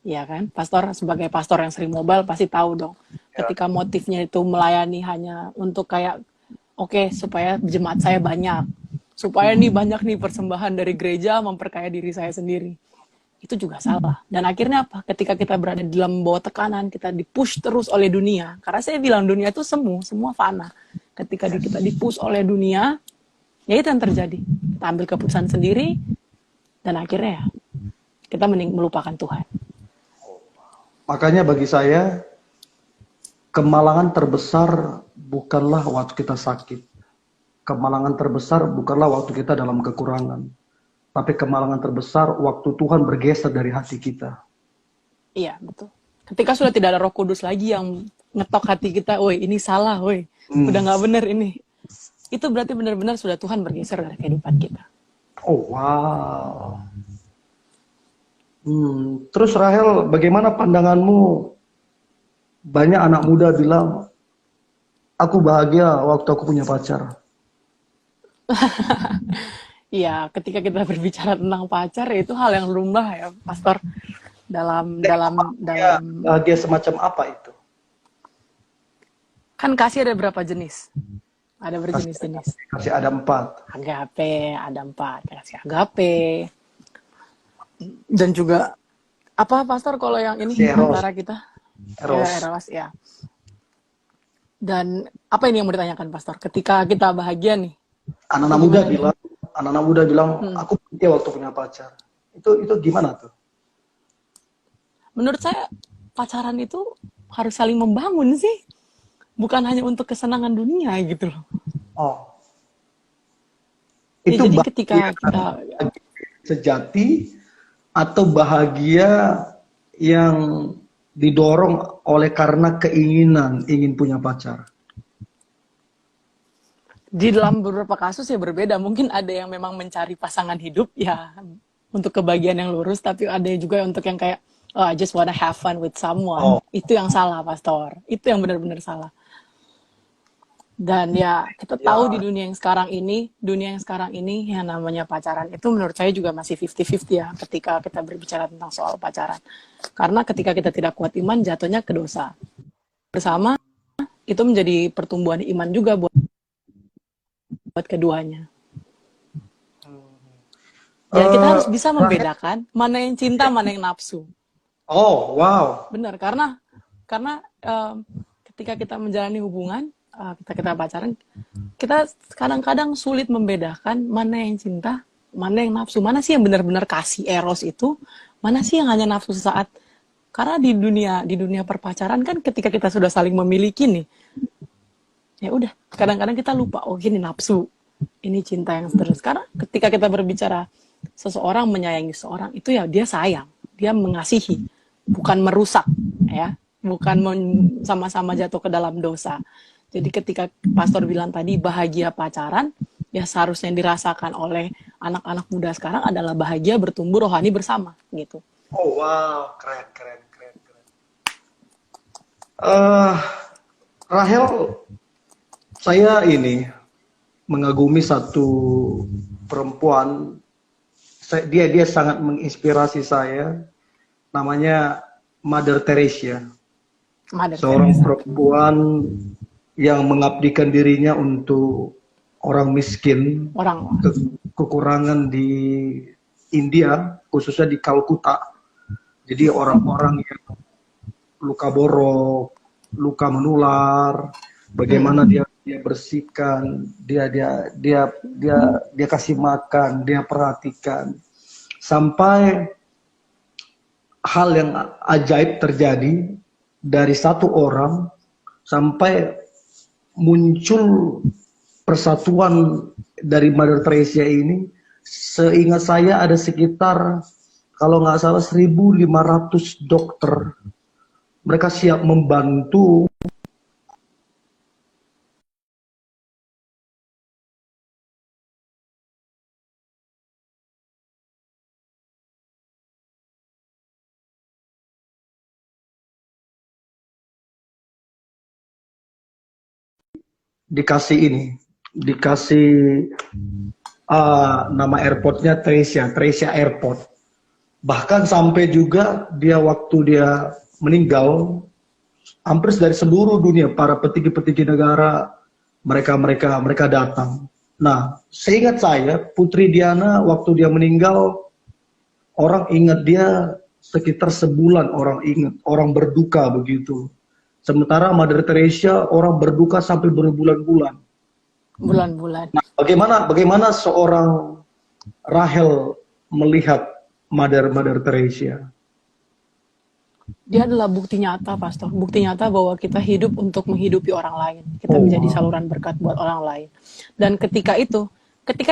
Ya kan, pastor sebagai pastor yang sering mobile pasti tahu dong. Ketika motifnya itu melayani hanya untuk kayak supaya jemaat saya banyak, supaya banyak nih persembahan dari gereja memperkaya diri saya sendiri, itu juga salah. Dan akhirnya apa? Ketika kita berada di dalam bawah tekanan, kita dipush terus oleh dunia. Karena saya bilang dunia itu semua fana. Ketika kita dipush oleh dunia, ya itu yang terjadi. Kita ambil keputusan sendiri, dan akhirnya kita mending melupakan Tuhan. Makanya bagi saya, kemalangan terbesar bukanlah waktu kita sakit. Kemalangan terbesar bukanlah waktu kita dalam kekurangan. Tapi kemalangan terbesar waktu Tuhan bergeser dari hati kita. Iya, betul. Ketika sudah tidak ada Roh Kudus lagi yang ngetok hati kita, woi ini salah, woi. Udah gak bener ini. itu berarti benar-benar sudah Tuhan bergeser dari kehidupan kita. Oh, wow. Terus Rahel, bagaimana pandanganmu? Banyak anak muda bilang, aku bahagia waktu aku punya pacar. Iya, ketika kita berbicara tentang pacar, itu hal yang lumrah ya, Pastor. Dalam dalam Ya, dalam bahagia semacam apa itu? kan kasih ada berapa jenis? Ada berjenis-jenis. Kasih ada 4. Agape, ada 4. Kasih agape. Dan juga, apa Pastor kalau yang ini Si Eros. antara kita? Ya, Eros. Eros, ya. Dan apa ini yang mau ditanyakan Pastor? Ketika kita bahagia nih, Anak-anak muda bilang, aku bahagia waktu punya pacar. Itu gimana tuh? menurut saya pacaran itu harus saling membangun sih. Bukan hanya untuk kesenangan dunia gitu loh. Oh, Ya, itu jadi bahagia ketika kita sejati atau bahagia yang didorong oleh karena keinginan ingin punya pacar? di dalam beberapa kasus ya berbeda. Mungkin ada yang memang mencari pasangan hidup ya untuk kebahagiaan yang lurus, tapi ada juga untuk yang kayak oh, I just wanna have fun with someone. Oh, Itu yang salah, Pastor. Itu yang benar-benar salah. Dan ya kita tahu di ya. dunia yang sekarang ini yang namanya pacaran itu menurut saya juga masih 50-50 ya ketika kita berbicara tentang soal pacaran. Karena ketika kita tidak kuat iman jatuhnya ke dosa. Bersama itu menjadi pertumbuhan iman juga buat keduanya. Dan kita harus bisa Rahel. membedakan mana yang cinta, mana yang nafsu. Oh, wow. Benar, karena ketika kita menjalani hubungan, kita pacaran, kita kadang-kadang sulit membedakan mana yang cinta, mana yang nafsu, mana sih yang benar-benar kasih eros itu, mana sih yang hanya nafsu sesaat. Karena di dunia perpacaran kan ketika kita sudah saling memiliki nih, ya udah, kadang-kadang kita lupa, oh ini nafsu, ini cinta yang terus. Karena ketika kita berbicara seseorang menyayangi seseorang, itu ya dia sayang, dia mengasihi, bukan merusak, ya, bukan sama-sama jatuh ke dalam dosa. Jadi ketika Pastor bilang tadi bahagia pacaran, ya seharusnya dirasakan oleh anak-anak muda sekarang adalah bahagia bertumbuh rohani bersama, gitu. Oh, wow. Keren. Rahel, saya ini mengagumi satu perempuan. Dia sangat menginspirasi saya. Namanya Mother Teresa. Seorang perempuan yang mengabdikan dirinya untuk orang miskin, kekurangan di India, khususnya di Kalkuta. Jadi orang-orang yang luka borok, luka menular, bagaimana dia bersihkan, dia kasih makan, dia perhatikan, sampai hal yang ajaib terjadi dari satu orang sampai muncul persatuan dari Mother Teresa ini. Seingat saya ada sekitar kalau nggak salah 1.500 dokter. Mereka siap membantu dikasih nama airportnya Teresa Airport. Bahkan sampai juga waktu dia meninggal, hampir dari seluruh dunia para petinggi-petinggi negara mereka datang. Nah, seingat saya Putri Diana waktu dia meninggal, orang ingat dia sekitar sebulan, orang berduka begitu. Sementara Mother Teresa orang berduka sampai berbulan-bulan. Bulan-bulan. Nah, bagaimana seorang Rahel melihat Mother Teresa? Dia adalah bukti nyata, Pastor. Bukti nyata bahwa kita hidup untuk menghidupi orang lain. Kita menjadi saluran berkat buat orang lain. Dan ketika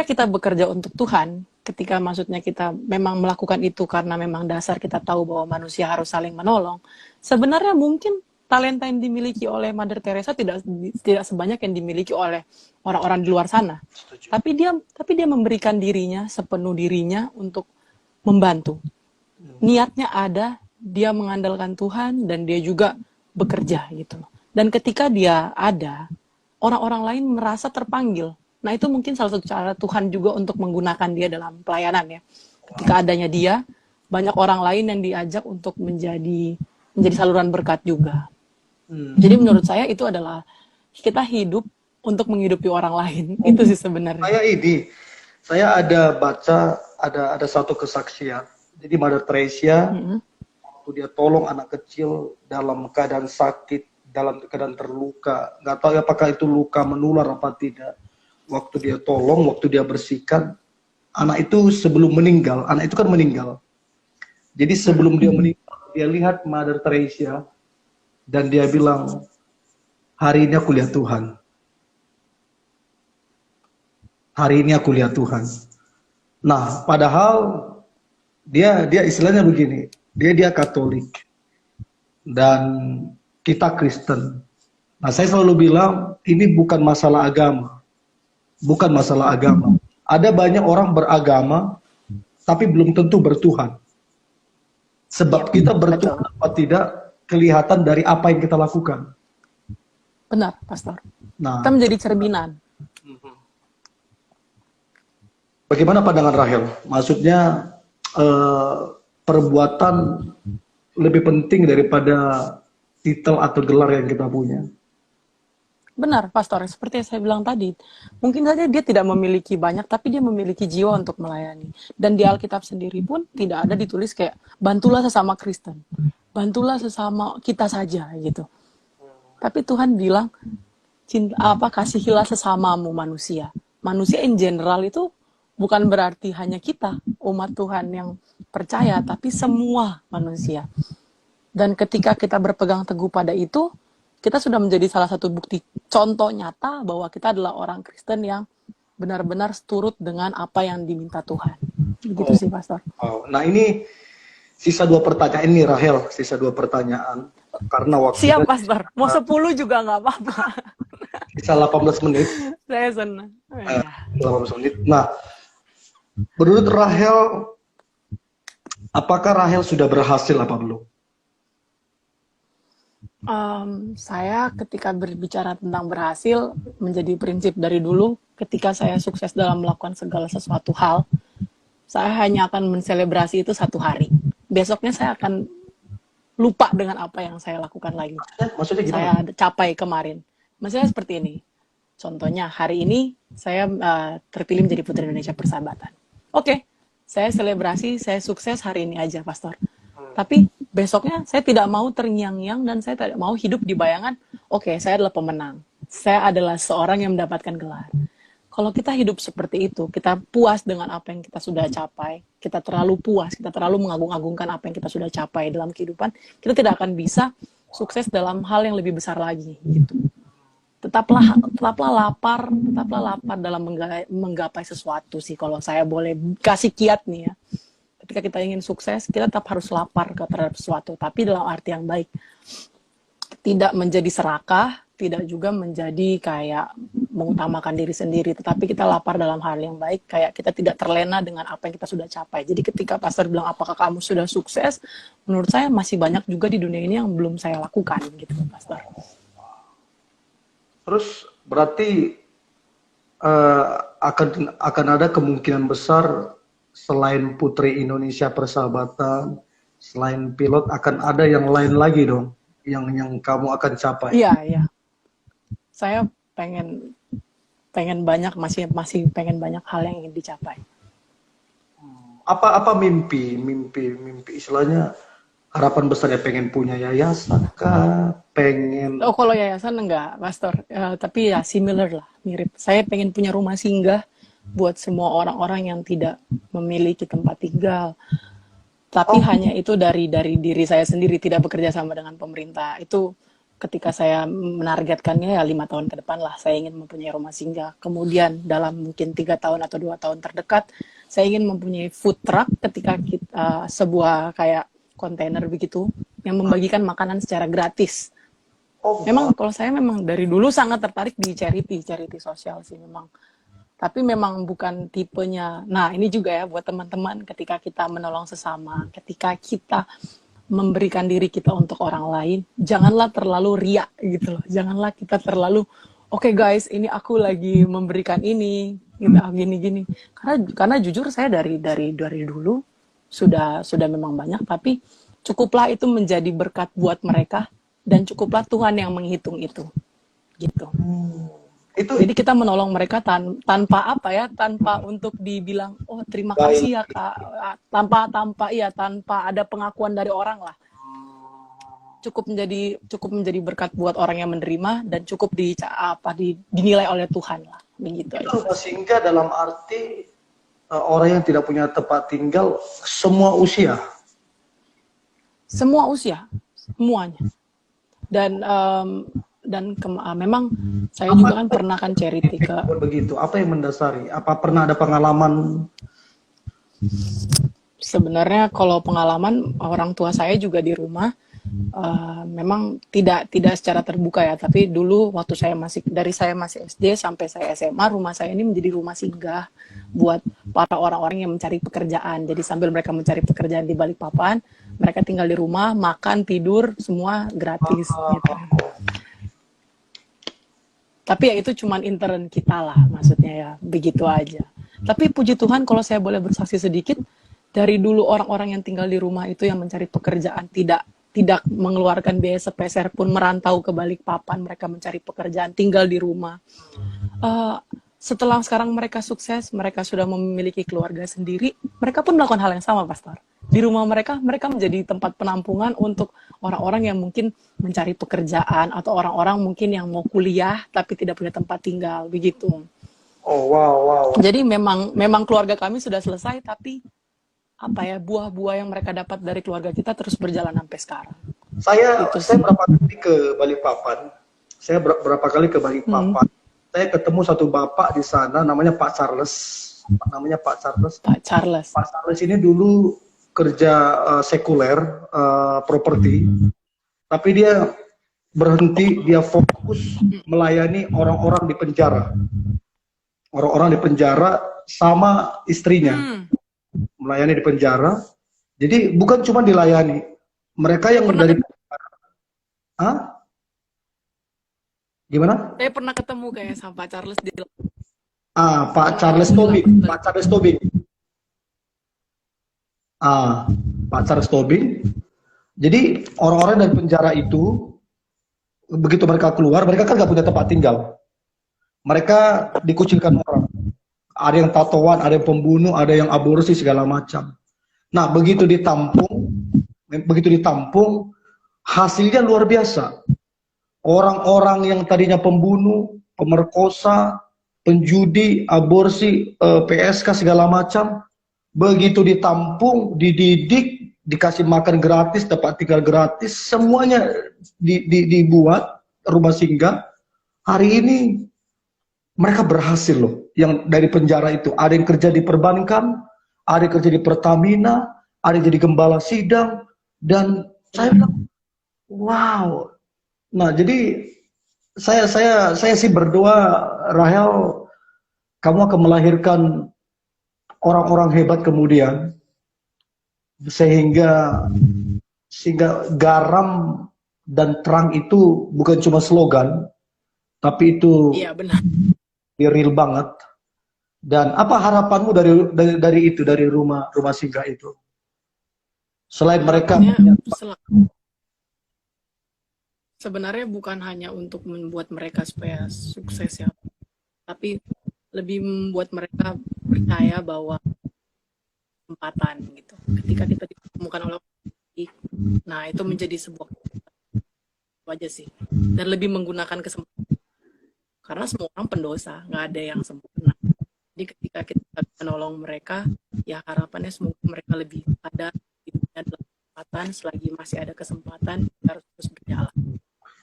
kita bekerja untuk Tuhan, ketika maksudnya kita memang melakukan itu karena memang dasar kita tahu bahwa manusia harus saling menolong, sebenarnya mungkin talenta yang dimiliki oleh Mother Teresa tidak tidak sebanyak yang dimiliki oleh orang-orang di luar sana. Setuju. Tapi dia memberikan dirinya sepenuh dirinya untuk membantu. Niatnya ada, dia mengandalkan Tuhan dan dia juga bekerja gitu. Dan ketika dia ada, orang-orang lain merasa terpanggil. Nah, itu mungkin salah satu cara Tuhan juga untuk menggunakan dia dalam pelayanan ya. Ketika adanya dia, banyak orang lain yang diajak untuk menjadi saluran berkat juga. Jadi menurut saya itu adalah kita hidup untuk menghidupi orang lain. Itu sih sebenarnya. Saya ada baca ada satu kesaksian. Jadi Mother Teresa waktu dia tolong anak kecil dalam keadaan sakit, dalam keadaan terluka, nggak tahu apakah itu luka menular apa tidak. Waktu dia tolong, waktu dia bersihkan, anak itu sebelum meninggal, anak itu kan meninggal. Jadi sebelum dia meninggal, dia lihat Mother Teresa dan dia bilang, hari ini aku lihat Tuhan. Hari ini aku lihat Tuhan. Nah, padahal dia istilahnya begini, dia Katolik dan kita Kristen. Nah, saya selalu bilang ini bukan masalah agama. Bukan masalah agama. Ada banyak orang beragama tapi belum tentu bertuhan. Sebab kita bertuhan apa tidak kelihatan dari apa yang kita lakukan. Benar, Pastor. Nah, kita menjadi cerminan. Bagaimana pandangan Rahel? Maksudnya perbuatan lebih penting daripada titel atau gelar yang kita punya. Benar, Pastor. Seperti yang saya bilang tadi, mungkin saja dia tidak memiliki banyak, tapi dia memiliki jiwa untuk melayani. Dan di Alkitab sendiri pun tidak ada ditulis kayak, bantulah sesama Kristen, bantulah sesama kita saja, gitu. Tapi Tuhan bilang, kasihilah sesamamu manusia. Manusia in general itu bukan berarti hanya kita, umat Tuhan yang percaya, tapi semua manusia. Dan ketika kita berpegang teguh pada itu, kita sudah menjadi salah satu bukti contoh nyata bahwa kita adalah orang Kristen yang benar-benar turut dengan apa yang diminta Tuhan. Begitu sih, Pastor. Nah, ini sisa 2 pertanyaan ini, Rahel. Sisa 2 pertanyaan. Karena waktu siap, Pastor. Mau 10 juga nggak apa-apa. Sisa 18 menit. Saya senang. 18 menit. Nah, menurut Rahel, apakah Rahel sudah berhasil apa belum? Saya ketika berbicara tentang berhasil menjadi prinsip dari dulu. Ketika saya sukses dalam melakukan segala sesuatu hal, saya hanya akan menselebrasi itu 1 hari. Besoknya saya akan lupa dengan apa yang saya lakukan lagi. Maksudnya gimana? Saya capai kemarin. Maksudnya seperti ini. Contohnya hari ini saya terpilih menjadi Putri Indonesia Persahabatan. Oke, saya selebrasi, saya sukses hari ini aja, Pastor. Tapi besoknya saya tidak mau terngiang-ngiang dan saya tidak mau hidup di bayangan, oke, saya adalah pemenang. Saya adalah seorang yang mendapatkan gelar. Kalau kita hidup seperti itu, kita puas dengan apa yang kita sudah capai, kita terlalu puas, kita terlalu mengagung-agungkan apa yang kita sudah capai dalam kehidupan, kita tidak akan bisa sukses dalam hal yang lebih besar lagi, gitu. Tetaplah lapar dalam menggapai sesuatu sih, kalau saya boleh kasih kiat nih ya. Ketika kita ingin sukses, kita tetap harus lapar terhadap sesuatu, tapi dalam arti yang baik. Tidak menjadi serakah, tidak juga menjadi kayak mengutamakan diri sendiri, tetapi kita lapar dalam hal yang baik, kayak kita tidak terlena dengan apa yang kita sudah capai. Jadi ketika Pastor bilang, apakah kamu sudah sukses? Menurut saya masih banyak juga di dunia ini yang belum saya lakukan, gitu, Pastor. Terus berarti akan ada kemungkinan besar selain Putri Indonesia Persahabatan, selain pilot, akan ada yang lain lagi dong, yang kamu akan capai. Iya. Saya pengen banyak, masih pengen banyak hal yang ingin dicapai. Apa mimpi istilahnya, harapan besarnya pengen punya yayasan kah? Pengen... Oh, kalau yayasan enggak, Pastor. Tapi ya similar lah, mirip. Saya pengen punya rumah singgah buat semua orang-orang yang tidak memiliki tempat tinggal. Tapi hanya itu dari diri saya sendiri, tidak bekerja sama dengan pemerintah. Itu ketika saya menargetkannya ya 5 tahun ke depan lah, saya ingin mempunyai rumah singgah. Kemudian dalam mungkin 3 tahun atau 2 tahun terdekat, saya ingin mempunyai food truck ketika sebuah kayak kontainer begitu, yang membagikan makanan secara gratis Oh, Memang kalau saya memang dari dulu sangat tertarik di charity sosial sih memang. Tapi memang bukan tipenya. Nah, ini juga ya buat teman-teman ketika kita menolong sesama, ketika kita memberikan diri kita untuk orang lain, janganlah terlalu riak gitu loh. Janganlah kita terlalu oke guys, ini aku lagi memberikan ini, gitu, gini-gini. Karena jujur saya dari dulu sudah memang banyak, tapi cukuplah itu menjadi berkat buat mereka dan cukuplah Tuhan yang menghitung itu. Gitu. itu Jadi kita menolong mereka tanpa apa ya, tanpa untuk dibilang oh terima baik. kasih ya Kak, tanpa ada pengakuan dari orang lah. Cukup menjadi berkat buat orang yang menerima dan cukup dinilai oleh Tuhan lah. Begitu Itu aja. rumah singgah dalam arti orang yang tidak punya tempat tinggal semua usia. Semua usia, semuanya. Dan memang saya juga kan pernah kan charity ke Begitu. Apa yang mendasari? Apa pernah ada pengalaman? sebenarnya kalau pengalaman orang tua saya juga di rumah memang tidak secara terbuka ya, tapi dulu waktu saya masih SD sampai saya SMA, rumah saya ini menjadi rumah singgah buat para orang-orang yang mencari pekerjaan. Jadi sambil mereka mencari pekerjaan di Balikpapan, mereka tinggal di rumah, makan, tidur, semua gratis gitu. Tapi ya itu cuman intern kita lah, maksudnya ya begitu aja. Tapi puji Tuhan kalau saya boleh bersaksi sedikit, dari dulu orang-orang yang tinggal di rumah itu yang mencari pekerjaan tidak mengeluarkan biaya sepeser pun, merantau ke Balikpapan, mereka mencari pekerjaan, tinggal di rumah. Setelah sekarang mereka sukses, mereka sudah memiliki keluarga sendiri, mereka pun melakukan hal yang sama, Pastor. Di rumah mereka menjadi tempat penampungan untuk orang-orang yang mungkin mencari pekerjaan atau orang-orang mungkin yang mau kuliah tapi tidak punya tempat tinggal, begitu. Oh, wow. Jadi memang keluarga kami sudah selesai, tapi buah-buah yang mereka dapat dari keluarga kita terus berjalan sampai sekarang. Saya berapa kali ke Balikpapan. Saya ketemu satu bapak di sana namanya Pak Charles. Pak Charles ini dulu kerja sekuler properti, tapi dia berhenti, dia fokus melayani orang-orang di penjara. Orang-orang di penjara sama istrinya. Melayani di penjara. Jadi bukan cuma dilayani. Mereka yang dari Hah? Gimana? Saya pernah ketemu kayak sama Pak Charles di Pak Charles Tobing. Pak Charles Tobing. Pak Charles Tobing. Jadi orang-orang dari penjara itu begitu mereka keluar, mereka kan nggak punya tempat tinggal. Mereka dikucilkan orang. Ada yang tatoan, ada yang pembunuh, ada yang aborsi segala macam. Nah, begitu ditampung, hasilnya luar biasa. Orang-orang yang tadinya pembunuh, pemerkosa, penjudi, aborsi, PSK segala macam, begitu ditampung, dididik, dikasih makan gratis, tempat tinggal gratis, semuanya dibuat rumah singgah. Hari ini mereka berhasil loh, yang dari penjara itu. Ada yang kerja di perbankan, ada yang kerja di Pertamina, ada yang jadi gembala sidang, dan saya bilang, wow. Nah, jadi saya sih berdoa, Rahel, kamu akan melahirkan orang-orang hebat kemudian, sehingga garam dan terang itu bukan cuma slogan, tapi itu iya benar. Real banget. Dan apa harapanmu dari rumah singgah itu? Selain mereka sebenarnya bukan hanya untuk membuat mereka supaya sukses ya, tapi lebih membuat mereka percaya bahwa kesempatan gitu. Ketika kita ditemukan oleh orang, nah itu menjadi sebuah aja sih. Dan lebih menggunakan kesempatan. Karena semua orang pendosa, nggak ada yang sempurna. Jadi ketika kita menolong mereka, ya harapannya semoga mereka lebih sadar dan kesempatan, selagi masih ada kesempatan, kita harus terus berjalan.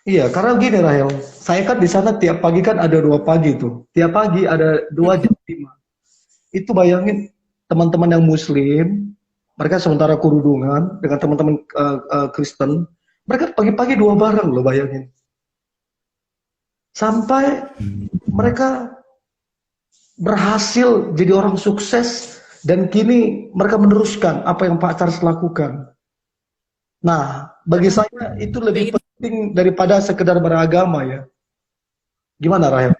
Iya, karena gini Rahel, saya kan di sana tiap pagi kan ada 2 pagi tuh. Tiap pagi ada 2 jam 5. Itu bayangin teman-teman yang muslim, mereka sementara kerudungan dengan teman-teman Kristen, mereka pagi-pagi 2 bareng loh, bayangin. sampai mereka berhasil jadi orang sukses dan kini mereka meneruskan apa yang Pak Charles lakukan. Nah, bagi saya itu lebih penting daripada sekedar beragama ya. Gimana Rahel?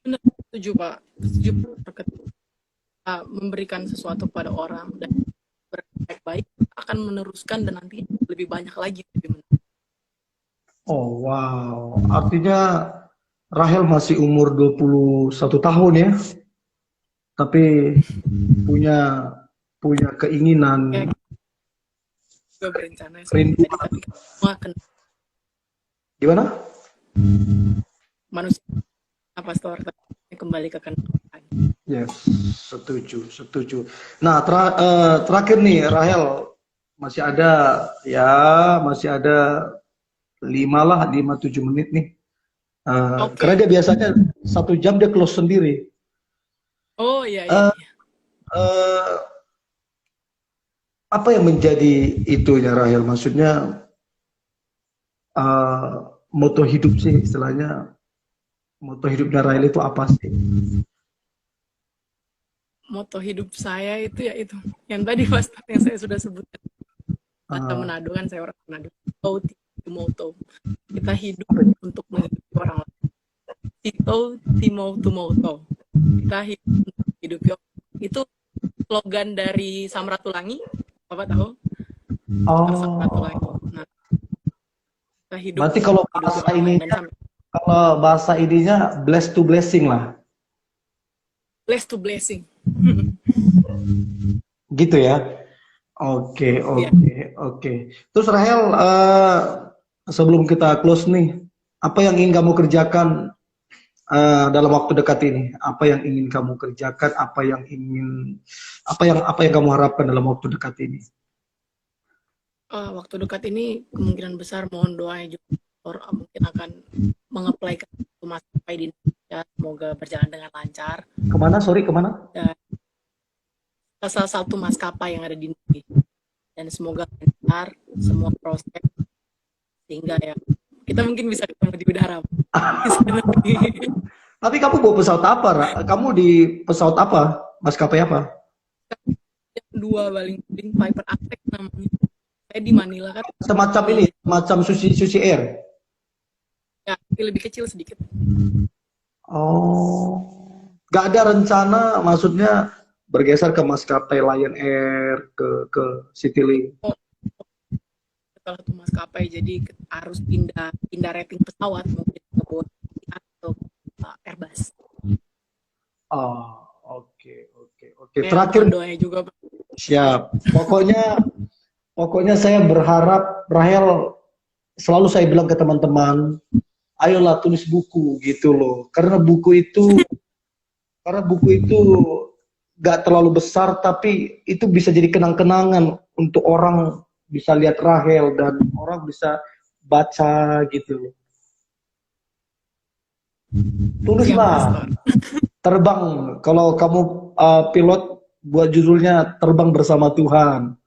Benar, setuju Pak. Setuju ketika memberikan sesuatu pada orang dan baik-baik akan meneruskan dan nanti lebih banyak lagi. Oh wow, artinya Rahel masih umur 21 tahun ya, tapi punya keinginan, Ya, juga berencana rindu. tapi semua Gimana? manusia pastor kembali ke kendaraan. Yes, setuju. Nah, terakhir nih Rahel, masih ada 5-7 menit nih. Karena dia biasanya 1 jam dia close sendiri. Oh iya. Apa yang menjadi itunya Rahel? Maksudnya moto hidup sih istilahnya. Moto hidupnya Rahel itu apa sih? Moto hidup saya itu ya itu yang tadi pastor yang saya sudah sebutkan. Manado kan, saya orang Manado. Moto kita hidup untuk menghidupi orang lain. Moto kita hidup untuk hidupi orang. Itu slogan dari Samratulangi, Bapak tahu? Samratulangi. Nah, kita hidup. Berarti kalau bahasa ininya bless to blessing lah. Bless to blessing. Gitu ya. Oke. Terus Rahel, sebelum kita close nih, apa yang ingin kamu kerjakan dalam waktu dekat ini? Apa yang ingin kamu kerjakan? Apa yang kamu harapkan dalam waktu dekat ini? Waktu dekat ini kemungkinan besar mohon doanya juga, mungkin akan mengapply ke maskapai di Indonesia, semoga berjalan dengan lancar. Kemana? Dan salah satu maskapai yang ada di Indonesia, dan semoga lancar semua proses sehingga ya kita mungkin bisa ketemu di udara. Tapi kamu bawa pesawat apa, Ra? Kamu di pesawat apa? Maskapai apa? 2 paling Piper Aztec namanya. Saya di Manila kan. Semacam Sushi Air. Ya, lebih kecil sedikit. Oh, gak ada rencana, maksudnya bergeser ke maskapai Lion Air, ke Citylink. Salah satu maskapai, jadi harus pindah rating pesawat mungkin ke Boeing atau Airbus. Oh, oke. Terakhir doanya juga. Siap. Pokoknya saya berharap Rahel, selalu saya bilang ke teman-teman, ayolah tulis buku gitu loh. Karena buku itu gak terlalu besar, tapi itu bisa jadi kenang-kenangan untuk orang bisa lihat Rahel dan orang bisa baca gitu loh. Tulislah. Terbang. Kalau kamu pilot, buat judulnya Terbang Bersama Tuhan.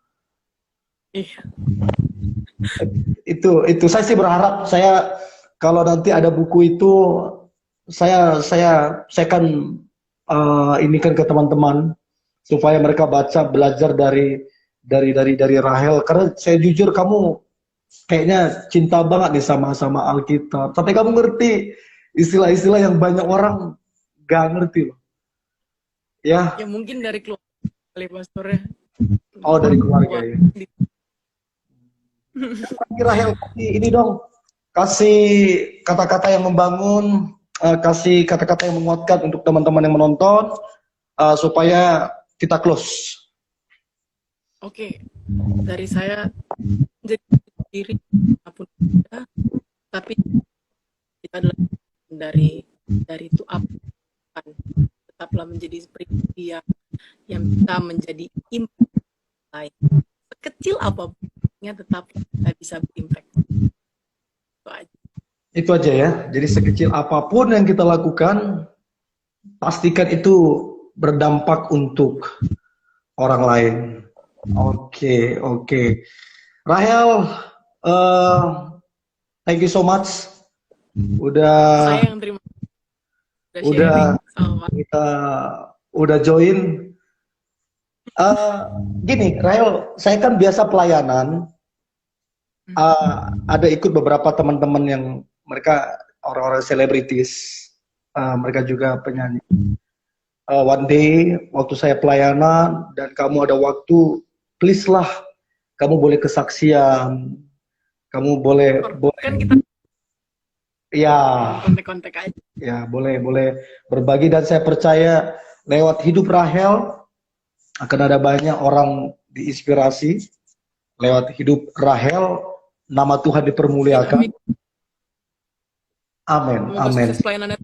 Iya. Itu saya sih berharap, kalau nanti ada buku itu saya akan inikan ke teman-teman supaya mereka baca, belajar dari Rahel, karena saya jujur kamu kayaknya cinta banget nih sama Alkitab, sampai kamu ngerti istilah-istilah yang banyak orang gak ngerti loh. Ya mungkin dari keluarga pastornya. Oh, dari keluarga ya. Rahel, ini dong, kasih kata-kata yang membangun, kasih kata-kata yang menguatkan untuk teman-teman yang menonton, supaya kita close. Oke, dari saya jadi diri apapun kita, tapi kita adalah dari itu apa, tetaplah menjadi pribadi yang bisa menjadi impact lain, sekecil apapun tetap kita bisa berimpact. Itu aja ya. Jadi sekecil apapun yang kita lakukan, pastikan itu berdampak untuk orang lain. Oke. Rahel, thank you so much udah Saya yang terima udah udah sharing sama Mas. kita udah join. Eh, Gini, Rahel, saya kan biasa pelayanan. Ada ikut beberapa teman-teman yang mereka orang-orang selebritis, mereka juga penyanyi. One day waktu saya pelayanan dan kamu ada waktu, please lah, kamu boleh kesaksian, kamu boleh Kan kita ya kontak-kontak aja. ya boleh berbagi, dan saya percaya lewat hidup Rahel akan ada banyak orang diinspirasi lewat hidup Rahel, nama Tuhan dipermuliakan. Amin. Amin, Semoga amin. sukses pelayanannya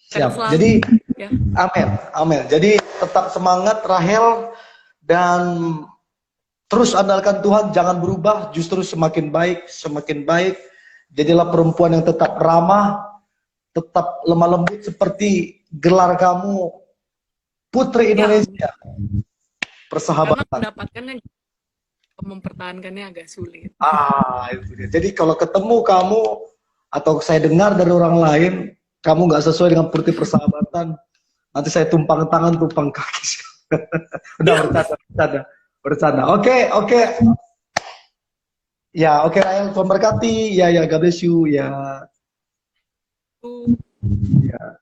Siap. selalu, Jadi, ya. amin, amin. Jadi tetap semangat Rahel, dan terus andalkan Tuhan, jangan berubah, justru semakin baik, semakin baik. Jadilah perempuan yang tetap ramah, tetap lemah lembut seperti gelar kamu, Putri Indonesia. Karena Persahabatan. mendapatkannya, mempertahankannya agak sulit. Itu dia. Jadi kalau ketemu kamu atau saya dengar dari orang lain, kamu nggak sesuai dengan Putri Persahabatan, nanti saya tumpang tangan, tumpang kaki. Udah bercanda. Oke. Ya, oke Rahel, Tuhan berkati. Ya, God bless you. Ya. Tuh. Ya.